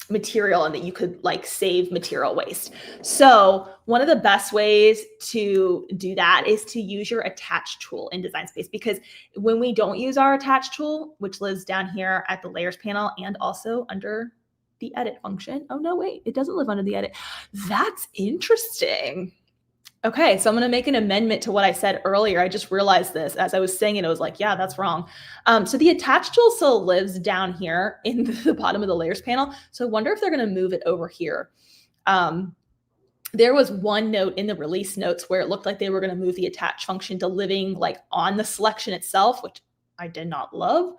material and that you could like save material waste. So one of the best ways to do that is to use your attach tool in Design Space, because when we don't use our attach tool, which lives down here at the layers panel and also under the edit function. Oh no, wait, it doesn't live under the edit. That's interesting. Okay, so I'm going to make an amendment to what I said earlier. I just realized this as I was saying it. I was like, yeah, that's wrong. So the attach tool still lives down here in the bottom of the layers panel. So I wonder if they're going to move it over here. There was one note in the release notes where it looked like they were going to move the attach function to living like on the selection itself, which I did not love.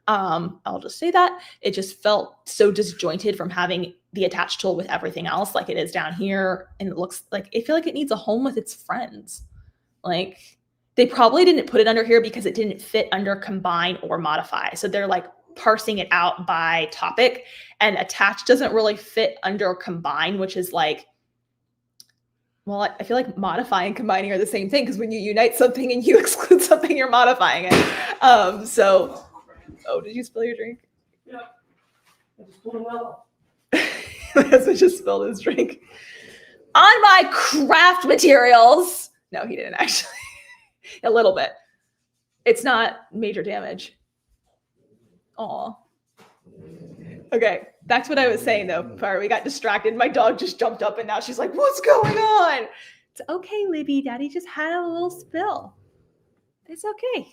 I'll just say that. It just felt so disjointed from having the attach tool with everything else like it is down here. And it looks like, I feel like it needs a home with its friends. Like they probably didn't put it under here because it didn't fit under combine or modify. So they're like parsing it out by topic, and attach doesn't really fit under combine, which is like, well, I feel like modifying and combining are the same thing, because when you unite something and you exclude something, you're modifying it. Oh, did you spill your drink? Yeah. I just pulled it out. My husband just spilled his drink on my craft materials. No, he didn't actually. A little bit. It's not major damage. Aw. Okay, back to what I was saying though. Before we got distracted, my dog just jumped up and now she's like, what's going on? It's okay, Libby. Daddy just had a little spill. It's okay.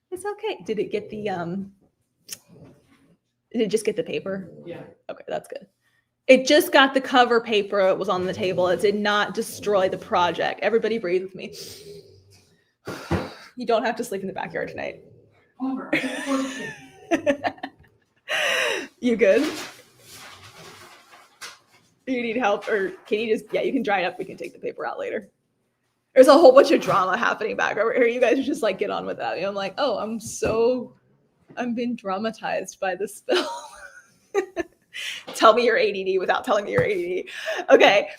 It's okay. Did it get the did it just get the paper? Yeah. Okay, that's good. It just got the cover paper. It was on the table. It did not destroy the project. Everybody breathe with me. You don't have to sleep in the backyard tonight. You good? You need help, or can you just, you can dry it up. We can take the paper out later. There's a whole bunch of drama happening back over here. You guys are just like, get on with that. I'm like, oh, I'm being dramatized by the spill. Tell me you're ADD without telling me you're ADD. Okay,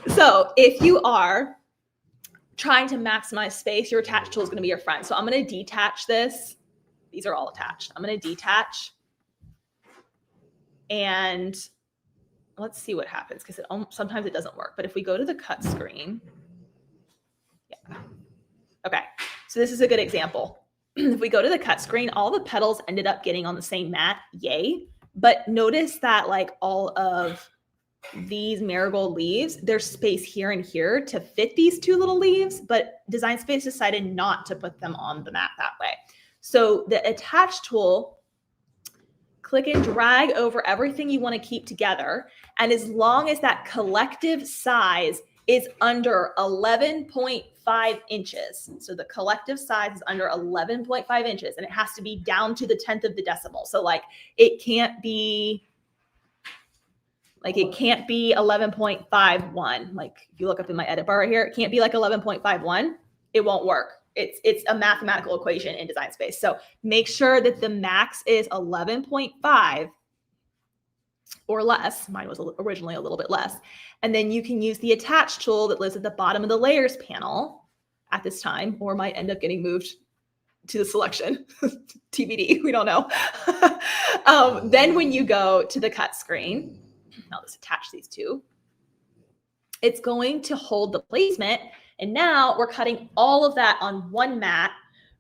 so if you are trying to maximize space, your attach tool is going to be your friend. So I'm going to detach this. These are all attached. I'm going to detach. And let's see what happens, because sometimes it doesn't work. But if we go to the cut screen, Okay, so this is a good example. If we go to the cut screen, all the petals ended up getting on the same mat, yay. But notice that like all of these marigold leaves, there's space here and here to fit these two little leaves, but Design Space decided not to put them on the mat that way. So the attach tool, click and drag over everything you want to keep together. And as long as that collective size is under 11.5 inches, so the collective size is under 11.5 inches, and it has to be down to the 10th of the decimal. So like it can't be 11.51. Like if you look up in my edit bar right here, it can't be like 11.51. It won't work. It's a mathematical equation in Design Space. So make sure that the max is 11.5 or less. Mine was originally a little bit less. And then you can use the attach tool that lives at the bottom of the layers panel at this time, or might end up getting moved to the selection. TBD, we don't know. Then when you go to the cut screen, I'll just attach these two. It's going to hold the placement. And now we're cutting all of that on one mat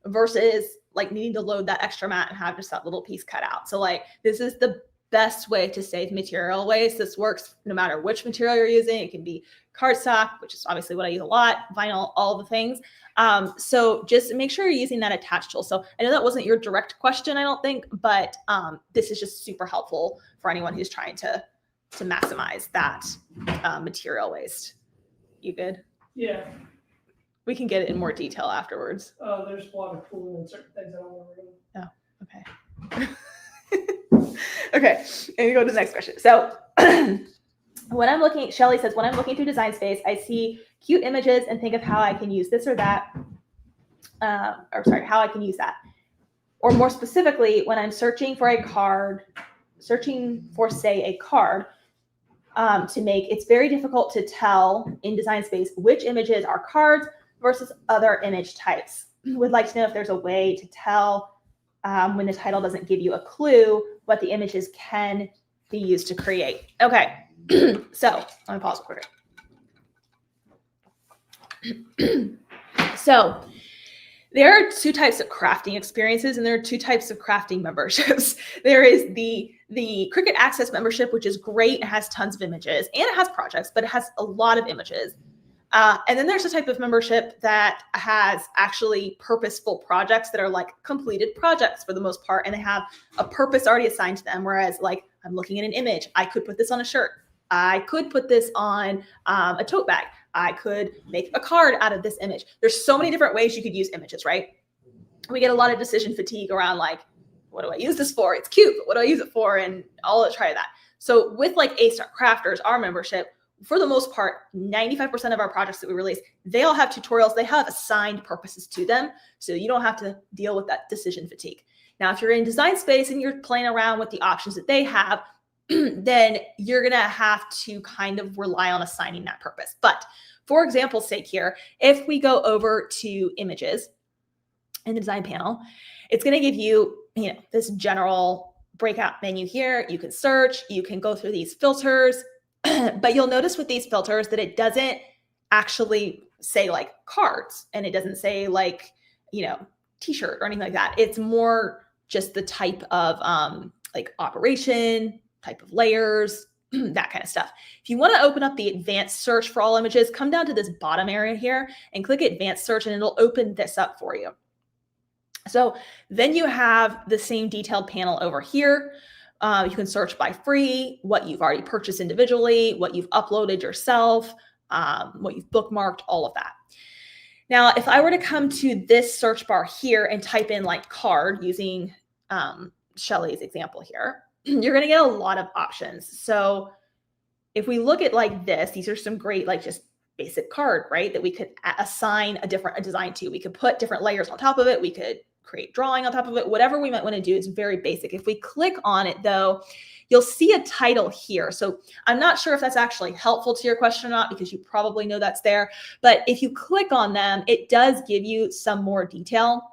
versus like needing to load that extra mat and have just that little piece cut out. So like this is the best way to save material waste. This works no matter which material you're using. It can be cardstock, which is obviously what I use a lot, vinyl, all the things. So just make sure you're using that attach tool. So I know that wasn't your direct question, I don't think, but this is just super helpful for anyone who's trying to maximize that material waste. You good? Yeah. We can get it in more detail afterwards. There's water cooling and certain things I don't want to Oh, okay. Okay, and we go to the next question. So when I'm looking, Shelly says, when I'm looking through Design Space, I see cute images and think of how I can use this or that, how I can use that. Or more specifically, when I'm searching for a card, say, a card to make, it's very difficult to tell in Design Space which images are cards versus other image types. Would like to know if there's a way to tell when the title doesn't give you a clue what the images can be used to create. Okay, so let me pause real quick. So there are two types of crafting experiences, and there are two types of crafting memberships. There is the Cricut Access membership, which is great. It has tons of images and it has projects, but it has a lot of images. And then there's a type of membership that has actually purposeful projects that are like completed projects for the most part, and they have a purpose already assigned to them. Whereas like I'm looking at an image, I could put this on a shirt. I could put this on a tote bag. I could make a card out of this image. There's so many different ways you could use images, right? We get a lot of decision fatigue around like, what do I use this for? It's cute, but what do I use it for? And I'll try that. So with like A-Star Crafters, our membership, for the most part, 95% of our projects that we release, they all have tutorials. They have assigned purposes to them. So you don't have to deal with that decision fatigue. Now, if you're in Design Space and you're playing around with the options that they have, then you're going to have to kind of rely on assigning that purpose. But for example's sake here, if we go over to images in the design panel, it's going to give you, this general breakout menu here. You can search, you can go through these filters, but you'll notice with these filters that it doesn't actually say like cards, and it doesn't say like, t-shirt or anything like that. It's more just the type of like operation, type of layers, that kind of stuff. If you want to open up the advanced search for all images, come down to this bottom area here and click advanced search, and it'll open this up for you. So then you have the same detailed panel over here. You can search by free, what you've already purchased individually, what you've uploaded yourself, what you've bookmarked, all of that. Now, if I were to come to this search bar here and type in like card using Shelly's example here, you're going to get a lot of options. So if we look at like this, these are some great, like just basic card, right? That we could assign a design to. We could put different layers on top of it. We could create drawing on top of it, whatever we might want to do. It's very basic. If we click on it though, you'll see a title here. So I'm not sure if that's actually helpful to your question or not, because you probably know that's there. But if you click on them, it does give you some more detail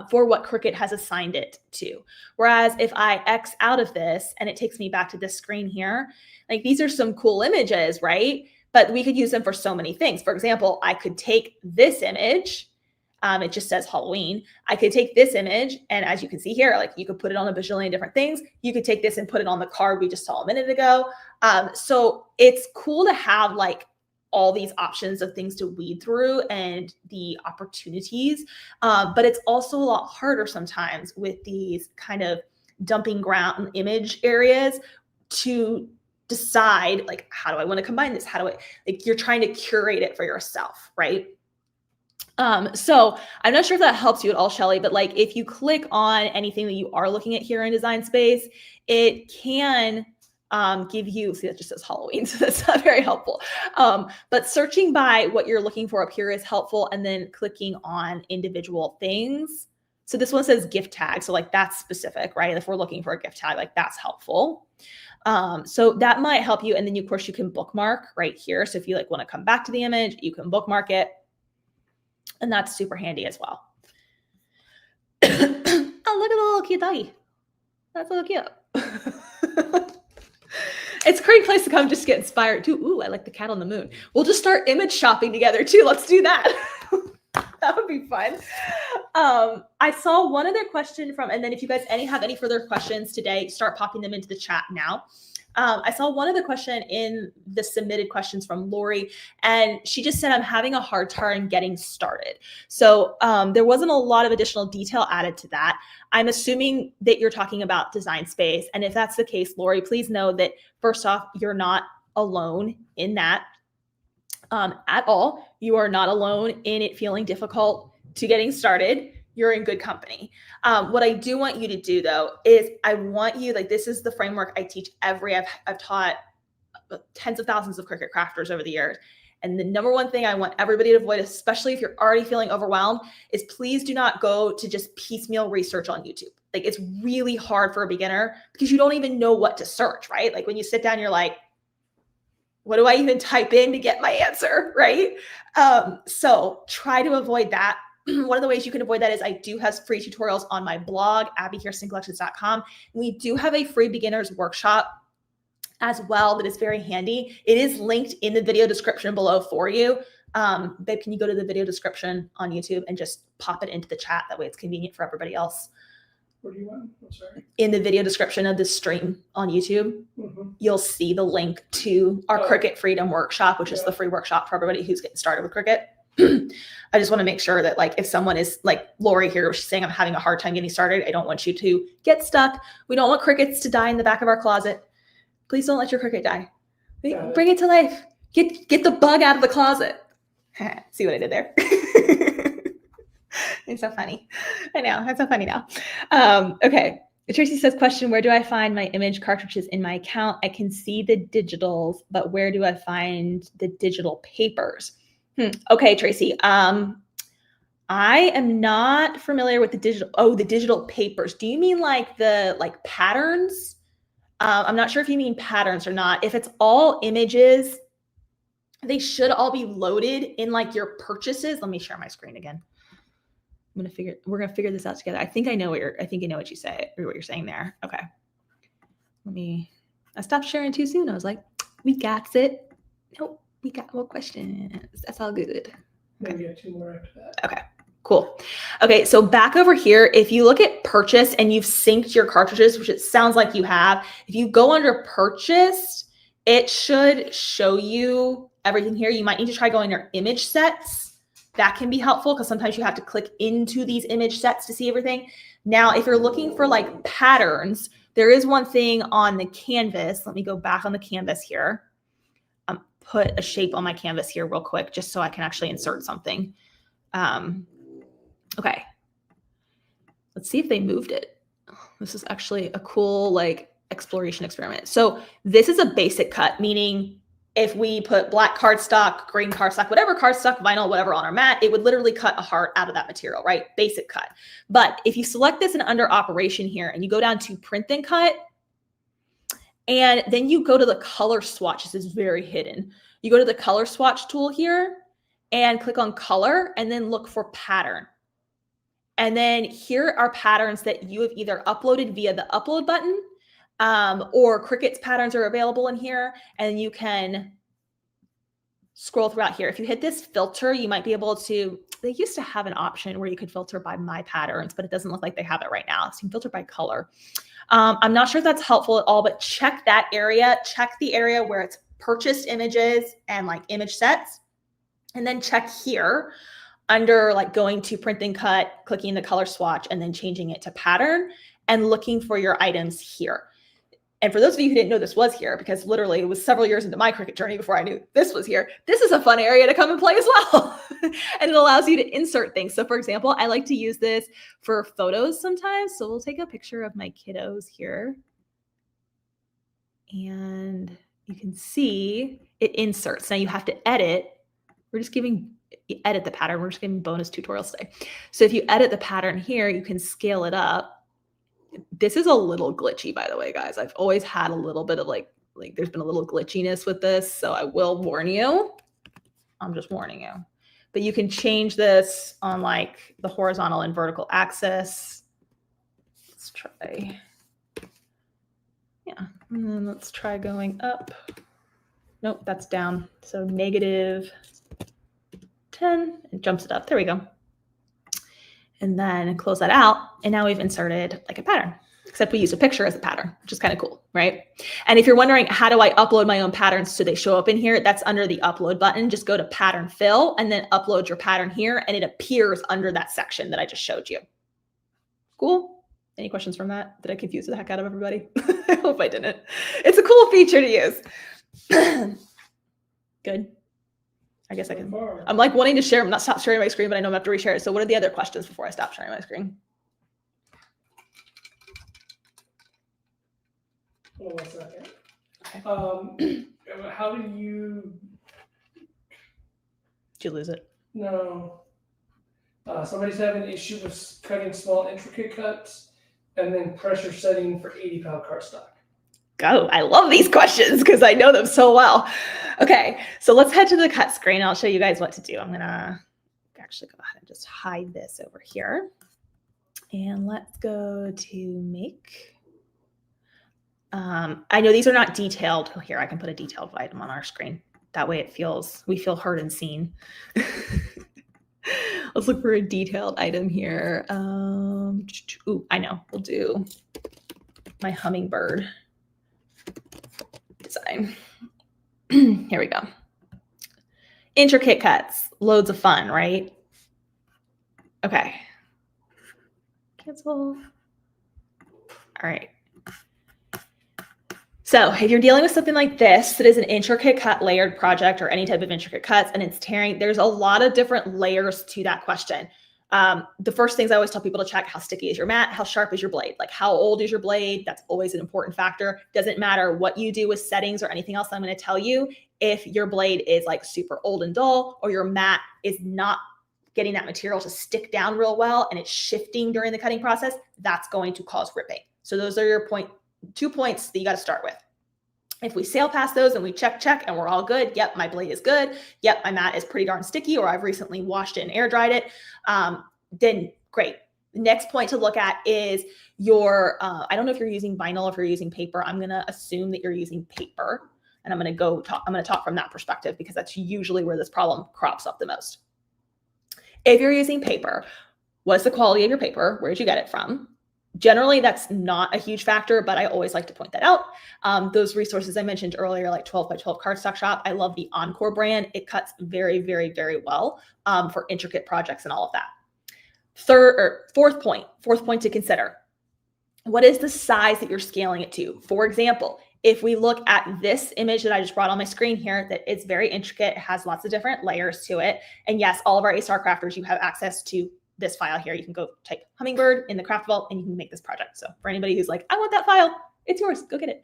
for what Cricut has assigned it to. Whereas if I X out of this and it takes me back to this screen here, like these are some cool images, right? but we could use them for so many things. For example, I could take this image. It just says Halloween. I could take this image, and as you can see here, like you could put it on a bajillion different things. You could take this and put it on the card we just saw a minute ago. So it's cool to have like all these options of things to weed through and the opportunities. But it's also a lot harder sometimes with these kind of dumping ground image areas to decide like, how do I want to combine this? How do I, like, you're trying to curate it for yourself, right? So I'm not sure if that helps you at all, Shelly, but like if you click on anything that you are looking at here in Design Space, it can give you, see, that just says Halloween, so that's not very helpful. But searching by what you're looking for up here is helpful, and then clicking on individual things. So this one says gift tag, so like that's specific, right? If we're looking for a gift tag, like that's helpful. So that might help you, and then of course you can bookmark right here. So if you like want to come back to the image, you can bookmark it. And that's super handy as well. Oh, look at the little cute doggy. That's so cute. It's a great place to come just get inspired too. Ooh, I like the cat on the moon. We'll just start image shopping together too. Let's do that. That would be fun. I saw one other question from, and then if you guys have any further questions today, start popping them into the chat now. I saw one other question in the submitted questions from Lori, and she just said, I'm having a hard time getting started. So there wasn't a lot of additional detail added to that. I'm assuming that you're talking about Design Space. And if that's the case, Lori, please know that first off, you're not alone in that at all. You are not alone in it feeling difficult to getting started. You're in good company. What I do want you to do though, is I want you, like, this is the framework I teach I've taught tens of thousands of Cricut crafters over the years. And the number one thing I want everybody to avoid, especially if you're already feeling overwhelmed, is please do not go to just piecemeal research on YouTube. Like, it's really hard for a beginner because you don't even know what to search, right? Like when you sit down, you're like, what do I even type in to get my answer, right? So try to avoid that. One of the ways you can avoid that is I do have free tutorials on my blog, abbyhairstoncollections.com. We do have a free beginners workshop as well that is very handy. It is linked in the video description below for you. Babe, can you go to the video description on YouTube and just pop it into the chat? That way it's convenient for everybody else. Where do you want? I'm sorry. In the video description of this stream on YouTube, you'll see the link to our Cricut Freedom Workshop, which is the free workshop for everybody who's getting started with Cricut. I just want to make sure that, like, if someone is like Lori here, she's saying I'm having a hard time getting started, I don't want you to get stuck. We don't want Cricuts to die in the back of our closet. Please don't let your Cricut die. Bring it to life. Get the bug out of the closet. See what I did there? It's so funny. I know. That's so funny now. Okay. Tracy says, question, where do I find my image cartridges in my account? I can see the digitals, but where do I find the digital papers? Okay, Tracy. I am not familiar with the digital. Oh, the digital papers. Do you mean like the patterns? I'm not sure if you mean patterns or not. If it's all images, they should all be loaded in like your purchases. Let me share my screen again. We're gonna figure this out together. I think I know what you say or what you're saying there. Okay. I stopped sharing too soon. I was like, we got it. Nope. We got more questions. That's all good. Maybe get two more after that. Okay, cool. Okay, so back over here, if you look at purchase and you've synced your cartridges, which it sounds like you have, if you go under purchased, it should show you everything here. You might need to try going under image sets. That can be helpful because sometimes you have to click into these image sets to see everything. Now, if you're looking for like patterns, there is one thing on the canvas. Let me go back on the canvas here. Put a shape on my canvas here real quick, just so I can actually insert something. Okay. Let's see if they moved it. This is actually a cool like exploration experiment. So this is a basic cut, meaning if we put black cardstock, green cardstock, whatever cardstock, vinyl, whatever on our mat, it would literally cut a heart out of that material, right? Basic cut. But if you select this in under operation here and you go down to print and cut, and then you go to the color swatch. This is very hidden. You go to the color swatch tool here and click on color and then look for pattern. And then here are patterns that you have either uploaded via the upload button or Cricut's patterns are available in here. And you can scroll throughout here. If you hit this filter, you might be able to, they used to have an option where you could filter by my patterns, but it doesn't look like they have it right now. So you can filter by color. I'm not sure if that's helpful at all, but check that area, check the area where it's purchased images and like image sets. And then check here under like going to print and cut, clicking the color swatch, and then changing it to pattern and looking for your items here. And for those of you who didn't know this was here, because literally it was several years into my Cricut journey before I knew this was here, this is a fun area to come and play as well. And it allows you to insert things. So for example, I like to use this for photos sometimes. So we'll take a picture of my kiddos here. And you can see it inserts. Now you have to edit. We're just edit the pattern. We're just giving bonus tutorials today. So if you edit the pattern here, you can scale it up. This is a little glitchy, by the way, guys. I've always had a little bit of like there's been a little glitchiness with this. So I will warn you. I'm just warning you. But you can change this on like the horizontal and vertical axis. Let's try. Yeah. And then let's try going up. Nope, that's down. So negative 10, it jumps it up. There we go. And then close that out. And now we've inserted like a pattern, except we use a picture as a pattern, which is kind of cool, right? And if you're wondering, how do I upload my own patterns so they show up in here? That's under the upload button. Just go to pattern fill and then upload your pattern here. And it appears under that section that I just showed you. Cool. Any questions from that? Did I confuse the heck out of everybody? I hope I didn't. It's a cool feature to use. Good. I guess I can. I'm like wanting to share. I'm not stop sharing my screen, but I know I'm going to have to reshare it. So what are the other questions before I stop sharing my screen? Hold on 1 second. Okay. How do you? Did you lose it? No. Somebody's having an issue with cutting small intricate cuts and then pressure setting for 80-pound cardstock. Go. I love these questions because I know them so well. Okay, so let's head to the cut screen. I'll show you guys what to do. I'm gonna actually go ahead and just hide this over here. And let's go to make. I know these are not detailed. Oh, here, I can put a detailed item on our screen. That way we feel heard and seen. Let's look for a detailed item here. Ooh, I know. We'll do my hummingbird design. Here we go. Intricate cuts, loads of fun, right? Okay. Cancel. All right. So if you're dealing with something like this, that is an intricate cut layered project or any type of intricate cuts and it's tearing, there's a lot of different layers to that question. The first things I always tell people to check: how sticky is your mat? How sharp is your blade? Like how old is your blade? That's always an important factor. Doesn't matter what you do with settings or anything else I'm going to tell you. If your blade is like super old and dull, or your mat is not getting that material to stick down real well and it's shifting during the cutting process, that's going to cause ripping. So those are your 2 points that you got to start with. If we sail past those and we check, and we're all good. Yep, my blade is good. Yep, my mat is pretty darn sticky, or I've recently washed it and air dried it. Then great. The next point to look at is your, I don't know if you're using vinyl or if you're using paper. I'm going to assume that you're using paper, and I'm going to talk from that perspective because that's usually where this problem crops up the most. If you're using paper, what's the quality of your paper? Where did you get it from? Generally, that's not a huge factor, but I always like to point that out. Those resources I mentioned earlier, like 12 by 12 Cardstock Shop, I love the Encore brand. It cuts very, very, very well for intricate projects and all of that. Fourth point to consider. What is the size that you're scaling it to? For example, if we look at this image that I just brought on my screen here, that it's very intricate, it has lots of different layers to it. And yes, all of our A-Star crafters, you have access to this file here. You can go type hummingbird in the craft vault and you can make this project. So for anybody who's like, I want that file, it's yours, go get it.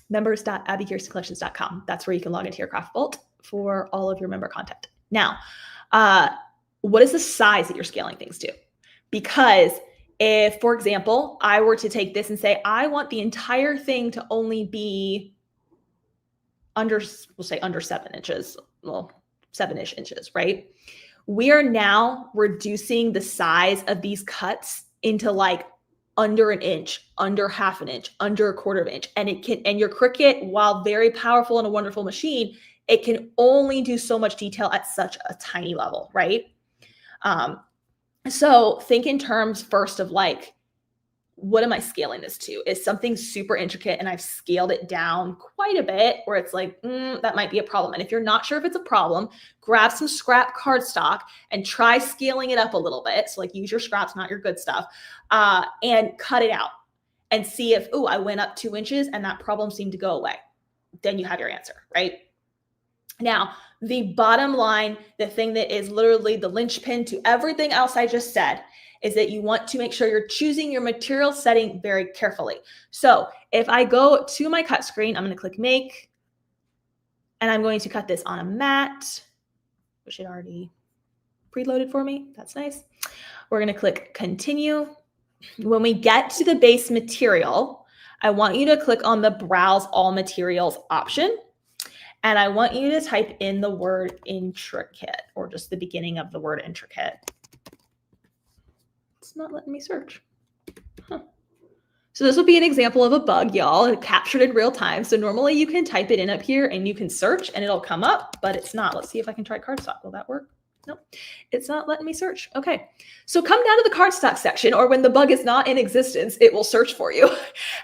Members.abbykirstencollections.com. That's where you can log into your craft vault for all of your member content. Now, what is the size that you're scaling things to? Because if, for example, I were to take this and say, I want the entire thing to only be under, we'll say under 7 inches, well, 7-ish inches, right? We are now reducing the size of these cuts into like under an inch, under half an inch, under a quarter of an inch. And it can, and your Cricut, while very powerful and a wonderful machine, it can only do so much detail at such a tiny level, right? So think in terms first of like, what am I scaling this to? Is something super intricate and I've scaled it down quite a bit where it's like, that might be a problem. And if you're not sure if it's a problem, grab some scrap cardstock and try scaling it up a little bit. So like use your scraps, not your good stuff, and cut it out and see if, I went up 2 inches and that problem seemed to go away. Then you have your answer, right? Now, the bottom line, the thing that is literally the linchpin to everything else I just said, is that you want to make sure you're choosing your material setting very carefully. So if I go to my cut screen, I'm going to click make, and I'm going to cut this on a mat, which it already preloaded for me. That's nice. We're going to click continue. When we get to the base material, I want you to click on the browse all materials option. And I want you to type in the word intricate, or just the beginning of the word intricate. It's not letting me search. So this will be an example of a bug, y'all, captured in real time. So normally you can type it in up here and you can search and it'll come up, but it's not. Let's see if I can try cardstock. Will that work? Nope, it's not letting me search. Okay, so come down to the cardstock section, or when the bug is not in existence, it will search for you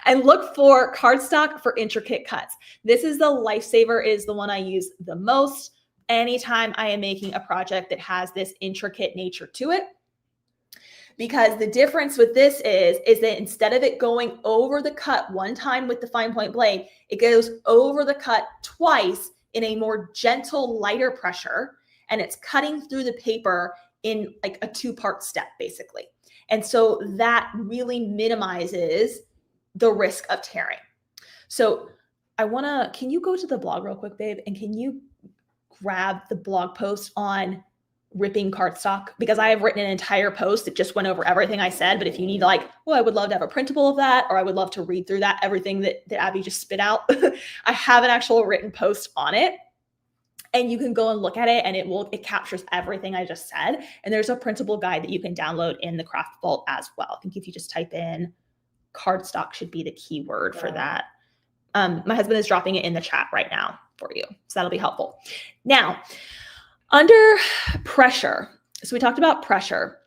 and look for cardstock for intricate cuts. This is the Lifesaver, is the one I use the most anytime I am making a project that has this intricate nature to it. Because the difference with this is that instead of it going over the cut one time with the fine point blade, it goes over the cut twice in a more gentle, lighter pressure. And it's cutting through the paper in like a 2-part step, basically. And so that really minimizes the risk of tearing. So can you go to the blog real quick, babe? And can you grab the blog post on ripping cardstock? Because I have written an entire post that just went over everything I said. But if you need like, I would love to have a printable of that, or I would love to read through that, everything that Abby just spit out, I have an actual written post on it. And you can go and look at it, and it captures everything I just said. And there's a printable guide that you can download in the Craft Vault as well. I think if you just type in cardstock should be the keyword for that. My husband is dropping it in the chat right now for you. So that'll be helpful. Now, under pressure. So we talked about pressure.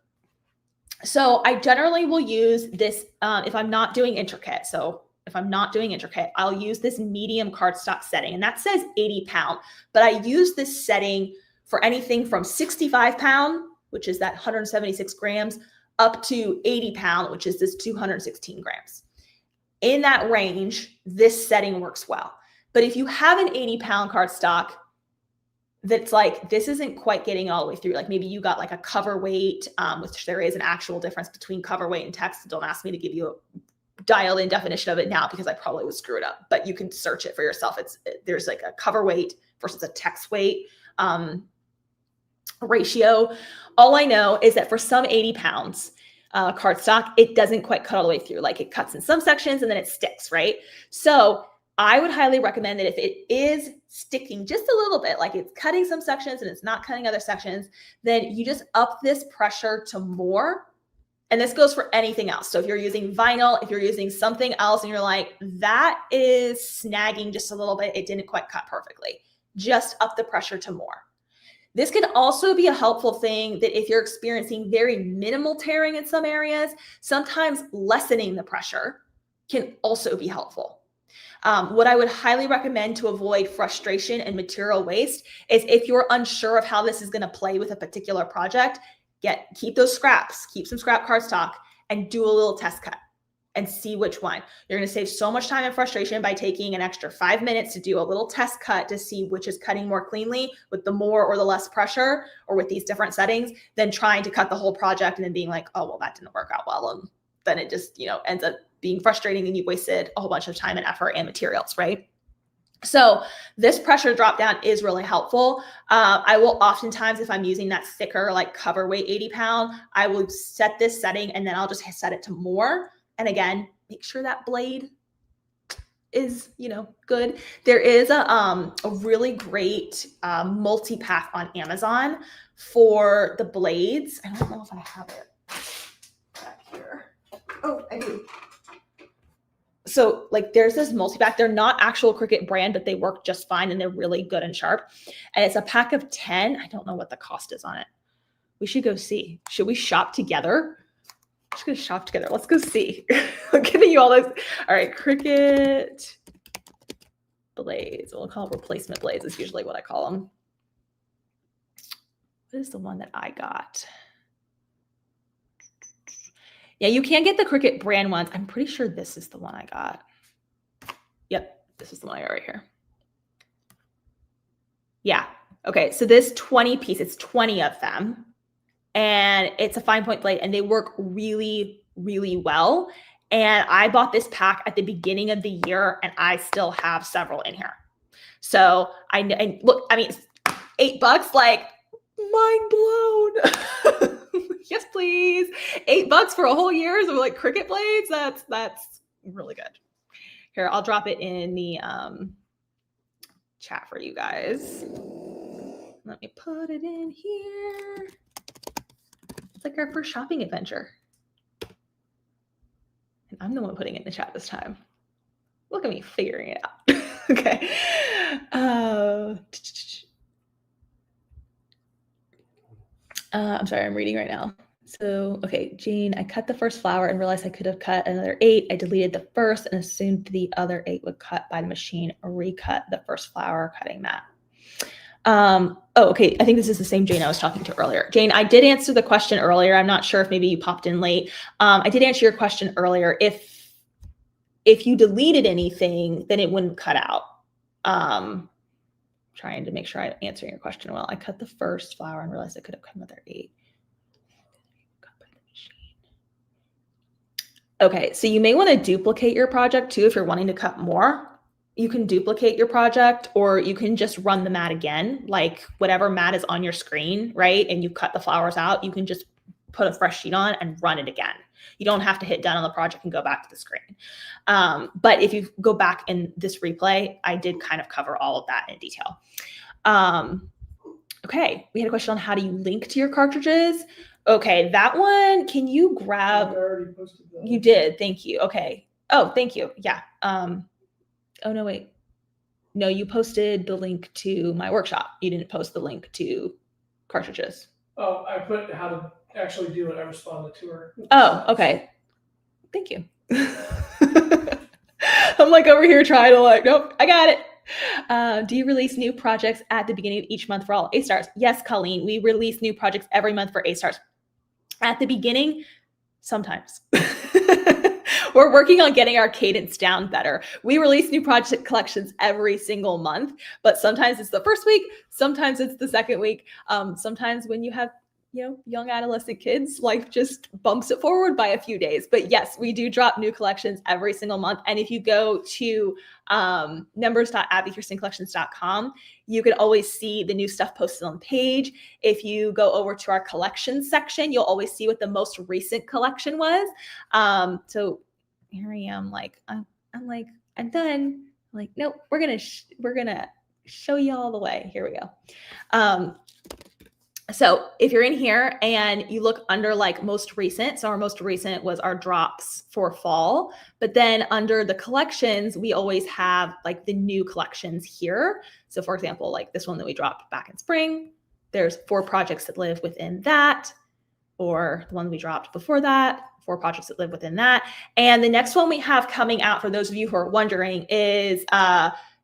So I generally will use this if I'm not doing intricate. So if I'm not doing intricate, I'll use this medium cardstock setting, and that says 80 pound, but I use this setting for anything from 65 pound, which is that 176 grams, up to 80 pound, which is this 216 grams. In that range, this setting works well. But if you have an 80 pound cardstock that's like, this isn't quite getting all the way through, like maybe you got like a cover weight, which there is an actual difference between cover weight and text. Don't ask me to give you a dialed in definition of it now, because I probably would screw it up, but you can search it for yourself. There's like a cover weight versus a text weight ratio. All I know is that for some 80 pounds cardstock, it doesn't quite cut all the way through. Like it cuts in some sections and then it sticks, right? So I would highly recommend that if it is sticking just a little bit, like it's cutting some sections and it's not cutting other sections, then you just up this pressure to more. And this goes for anything else. So if you're using vinyl, if you're using something else and you're like, that is snagging just a little bit, it didn't quite cut perfectly, just up the pressure to more. This can also be a helpful thing that if you're experiencing very minimal tearing in some areas, sometimes lessening the pressure can also be helpful. What I would highly recommend to avoid frustration and material waste is if you're unsure of how this is going to play with a particular project, keep those scraps, keep some scrap cardstock, and do a little test cut and see which one. You're going to save so much time and frustration by taking an extra 5 minutes to do a little test cut to see which is cutting more cleanly with the more or the less pressure, or with these different settings, than trying to cut the whole project and then being like, oh, well, that didn't work out well. And then it just, ends up being frustrating, and you wasted a whole bunch of time and effort and materials, right? So this pressure drop down is really helpful. I will oftentimes, if I'm using that thicker, like cover weight 80 pound, I will set this setting and then I'll just set it to more. And again, make sure that blade is, good. There is a really great multi-pack on Amazon for the blades. I don't know if I have it back here. Oh, I do. So like there's this multi-pack. They're not actual Cricut brand, but they work just fine and they're really good and sharp. And it's a pack of 10. I don't know what the cost is on it. We should go see. Should we shop together? Let's go shop together. Let's go see. I'm giving you all this. All right, Cricut blades. We'll call it replacement blades is usually what I call them. What is the one that I got? Yeah, you can get the Cricut brand ones. I'm pretty sure this is the one I got. Yep, this is the one I got right here. Yeah. Okay, so this 20 piece, it's 20 of them. And it's a fine point blade and they work really, really well. And I bought this pack at the beginning of the year and I still have several in here. So and look, I mean, $8, like mind blown. Yes, please. $8 for a whole year's of like Cricut blades. That's really good. Here, I'll drop it in the chat for you guys. Let me put it in here. It's like our first shopping adventure. And I'm the one putting it in the chat this time. Look at me figuring it out. Okay. I'm sorry, I'm reading right now. So, okay, Jane, I cut the first flower and realized I could have cut another 8. I deleted the first and assumed the other 8 would cut by the machine or recut the first flower, cutting that. Oh, okay. I think this is the same Jane I was talking to earlier. Jane, I did answer the question earlier. I'm not sure if maybe you popped in late. I did answer your question earlier. If you deleted anything, then it wouldn't cut out. Trying to make sure I'm answering your question well. I cut the first flower and realized I could have cut another 8. Okay, so you may want to duplicate your project too if you're wanting to cut more. You can duplicate your project or you can just run the mat again, like whatever mat is on your screen, right? And you cut the flowers out, you can just put a fresh sheet on and run it again. You don't have to hit done on the project and go back to the screen. But if you go back in this replay, I did kind of cover all of that in detail. Okay, we had a question on how do you link to your cartridges? Okay, that one, can you grab? I already posted that. You did, thank you. Okay. Oh, thank you. Yeah. Oh, no, wait. No, you posted the link to my workshop. You didn't post the link to cartridges. Oh, I put how to actually do it. I responded to her. Oh, okay. Thank you. I'm like over here trying to like, nope, I got it. Do you release new projects at the beginning of each month for all A-stars? Yes, Colleen, we release new projects every month for A-stars. At the beginning, sometimes. We're working on getting our cadence down better. We release new project collections every single month, but sometimes it's the first week, sometimes it's the second week. Sometimes when you have, young adolescent kids, life just bumps it forward by a few days. But yes, we do drop new collections every single month. And if you go to members.abbykirstencollections.com, you can always see the new stuff posted on the page. If you go over to our collections section, you'll always see what the most recent collection was. So here I am, like, I'm done. I'm like, nope, we're gonna show you all the way. Here we go. So if you're in here and you look under like most recent, so our most recent was our drops for fall, but then under the collections, we always have like the new collections here. So for example, like this one that we dropped back in spring, there's 4 projects that live within that, or the one we dropped before that, 4 projects that live within that. And the next one we have coming out, for those of you who are wondering, is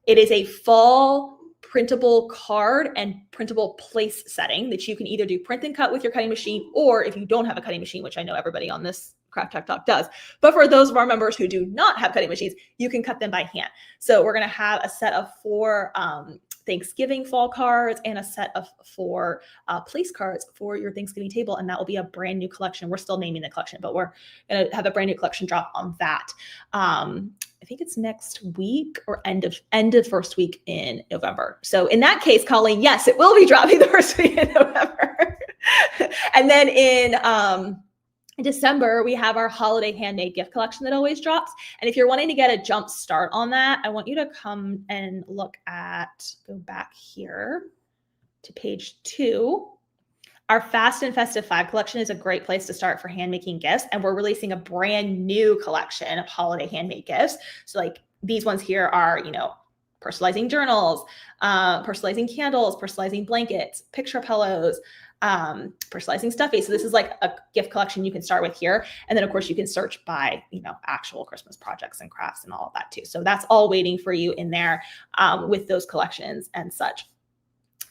it is a fall printable card and printable place setting that you can either do print and cut with your cutting machine, or if you don't have a cutting machine, which I know everybody on this Craft Tech Talk does, but for those of our members who do not have cutting machines, you can cut them by hand. So we're going to have a set of 4 Thanksgiving fall cards and a set of 4 place cards for your Thanksgiving table. And that will be a brand new collection. We're still naming the collection, but we're going to have a brand new collection drop on that. I think it's next week or end of first week in November. So in that case, Colleen, yes, it will be dropping the first week in November. And then in December, we have our holiday handmade gift collection that always drops. And if you're wanting to get a jump start on that, I want you to come and go back here to page 2. Our Fast and Festive 5 collection is a great place to start for hand-making gifts. And we're releasing a brand new collection of holiday handmade gifts. So like these ones here are, personalizing journals, personalizing candles, personalizing blankets, picture pillows, personalizing stuffy. So this is like a gift collection you can start with here. And then of course you can search by, actual Christmas projects and crafts and all of that too. So that's all waiting for you in there with those collections and such.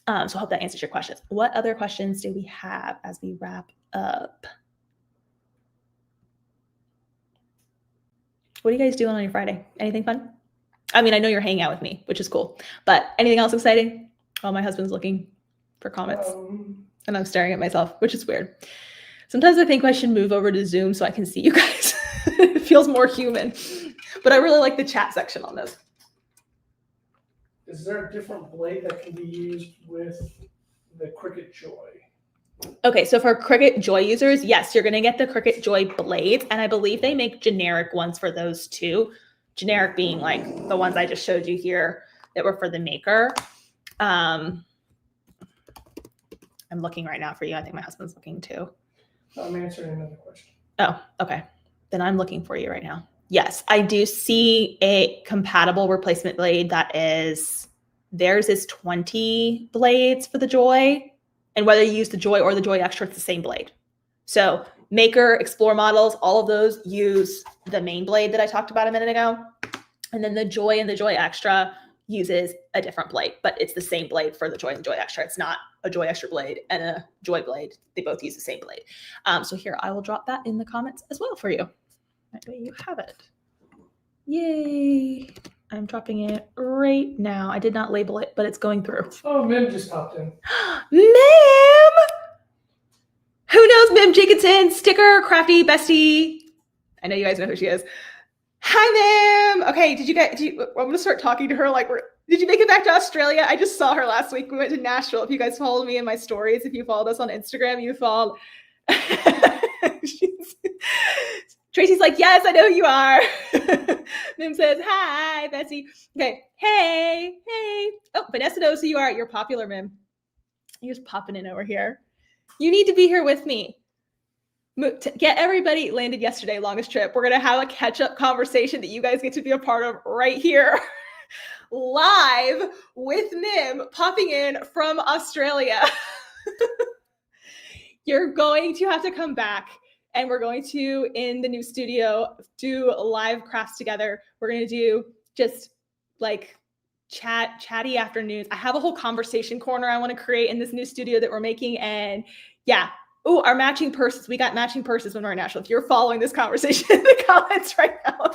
So I hope that answers your questions. What other questions do we have as we wrap up? What are you guys doing on your Friday? Anything fun? I mean, I know you're hanging out with me, which is cool, but anything else exciting? Oh, my husband's looking for comments and I'm staring at myself, which is weird. Sometimes I think I should move over to Zoom so I can see you guys. It feels more human, but I really like the chat section on this. Is there a different blade that can be used with the Cricut Joy? Okay, so for Cricut Joy users, yes, you're going to get the Cricut Joy blades, and I believe they make generic ones for those too. Generic being like the ones I just showed you here that were for the maker. I'm looking right now for you. I think my husband's looking too. I'm answering another question. Oh, okay. Then I'm looking for you right now. Yes, I do see a compatible replacement blade that is, theirs is 20 blades for the Joy. And whether you use the Joy or the Joy Extra, it's the same blade. So Maker, Explore models, all of those use the main blade that I talked about a minute ago. And then the Joy and the Joy Extra uses a different blade, but it's the same blade for the Joy and the Joy Extra. It's not a Joy Extra blade and a Joy blade. They both use the same blade. So here, I will drop that in the comments as well for you. That way you have it. Yay. I'm dropping it right now. I did not label it, but it's going through. Oh, Mim just popped in. Mim! Who knows Mim Jacobson? Sticker, crafty, bestie. I know you guys know who she is. Hi, Mim. Okay, I'm going to start talking to her like did you make it back to Australia? I just saw her last week. We went to Nashville. If you guys followed me in my stories, if you followed us on Instagram, you followed. Tracy's like, yes, I know who you are. Mim says, hi, Bessie. Okay, hey. Oh, Vanessa knows who you are. You're popular, Mim. You're just popping in over here. You need to be here with me. Get everybody landed yesterday, longest trip. We're going to have a catch-up conversation that you guys get to be a part of right here. Live with Mim popping in from Australia. You're going to have to come back. And we're going to, in the new studio, do live crafts together. We're going to do just like chatty afternoons. I have a whole conversation corner I want to create in this new studio that we're making. And yeah. Oh, our matching purses. We got matching purses when we're in Nashville. If you're following this conversation in the comments right now,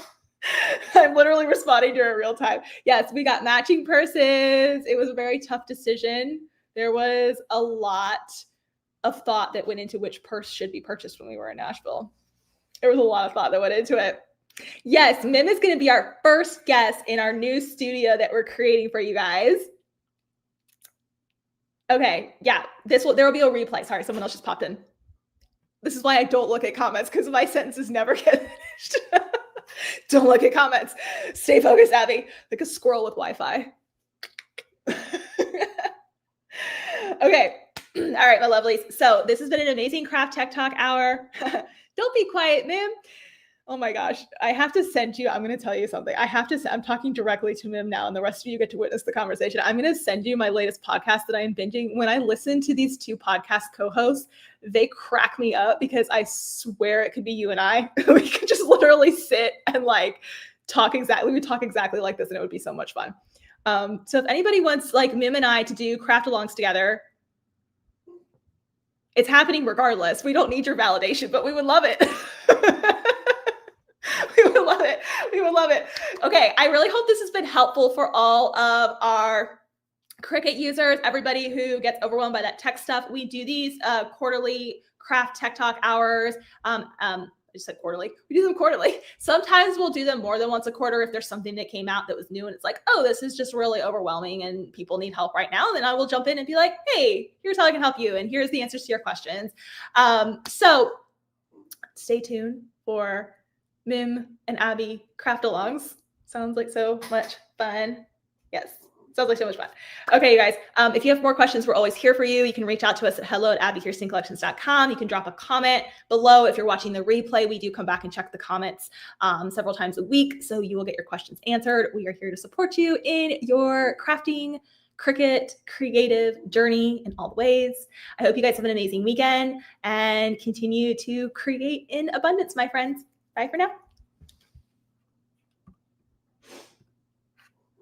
I'm literally responding to it in real time. Yes, we got matching purses. It was a very tough decision. There was a lot of thought that went into which purse should be purchased when we were in Nashville. There was a lot of thought that went into it. Yes, Mim is going to be our first guest in our new studio that we're creating for you guys. Okay, yeah, there will be a replay. Sorry, someone else just popped in. This is why I don't look at comments, because my sentences never get finished. Don't look at comments. Stay focused, Abby. Like a squirrel with Wi-Fi. Okay. All right, my lovelies. So this has been an amazing Craft Tech Talk hour. Don't be quiet, Mim. Oh my gosh. I have to send you, I'm going to tell you something. I'm talking directly to Mim now, and the rest of you get to witness the conversation. I'm going to send you my latest podcast that I am binging. When I listen to these two podcast co-hosts, they crack me up because I swear it could be you and I. We could just literally sit and like we would talk exactly like this, and it would be so much fun. So if anybody wants like Mim and I to do craft alongs together, it's happening regardless. We don't need your validation, but we would love it. We would love it. Okay. I really hope this has been helpful for all of our Cricut users, everybody who gets overwhelmed by that tech stuff. We do these quarterly Craft Tech Talk hours. I just said quarterly. We do them quarterly. Sometimes we'll do them more than once a quarter if there's something that came out that was new and it's like, oh, this is just really overwhelming and people need help right now. Then I will jump in and be like, hey, here's how I can help you. And here's the answers to your questions. So stay tuned for Mim and Abby craft alongs. Sounds like so much fun. Yes. Sounds like so much fun. Okay, you guys, if you have more questions, we're always here for you. You can reach out to us at hello@abbykirstingcollections.com. You can drop a comment below. If you're watching the replay, we do come back and check the comments several times a week, so you will get your questions answered. We are here to support you in your crafting Cricut creative journey in all the ways. I hope you guys have an amazing weekend and continue to create in abundance, my friends. Bye for now.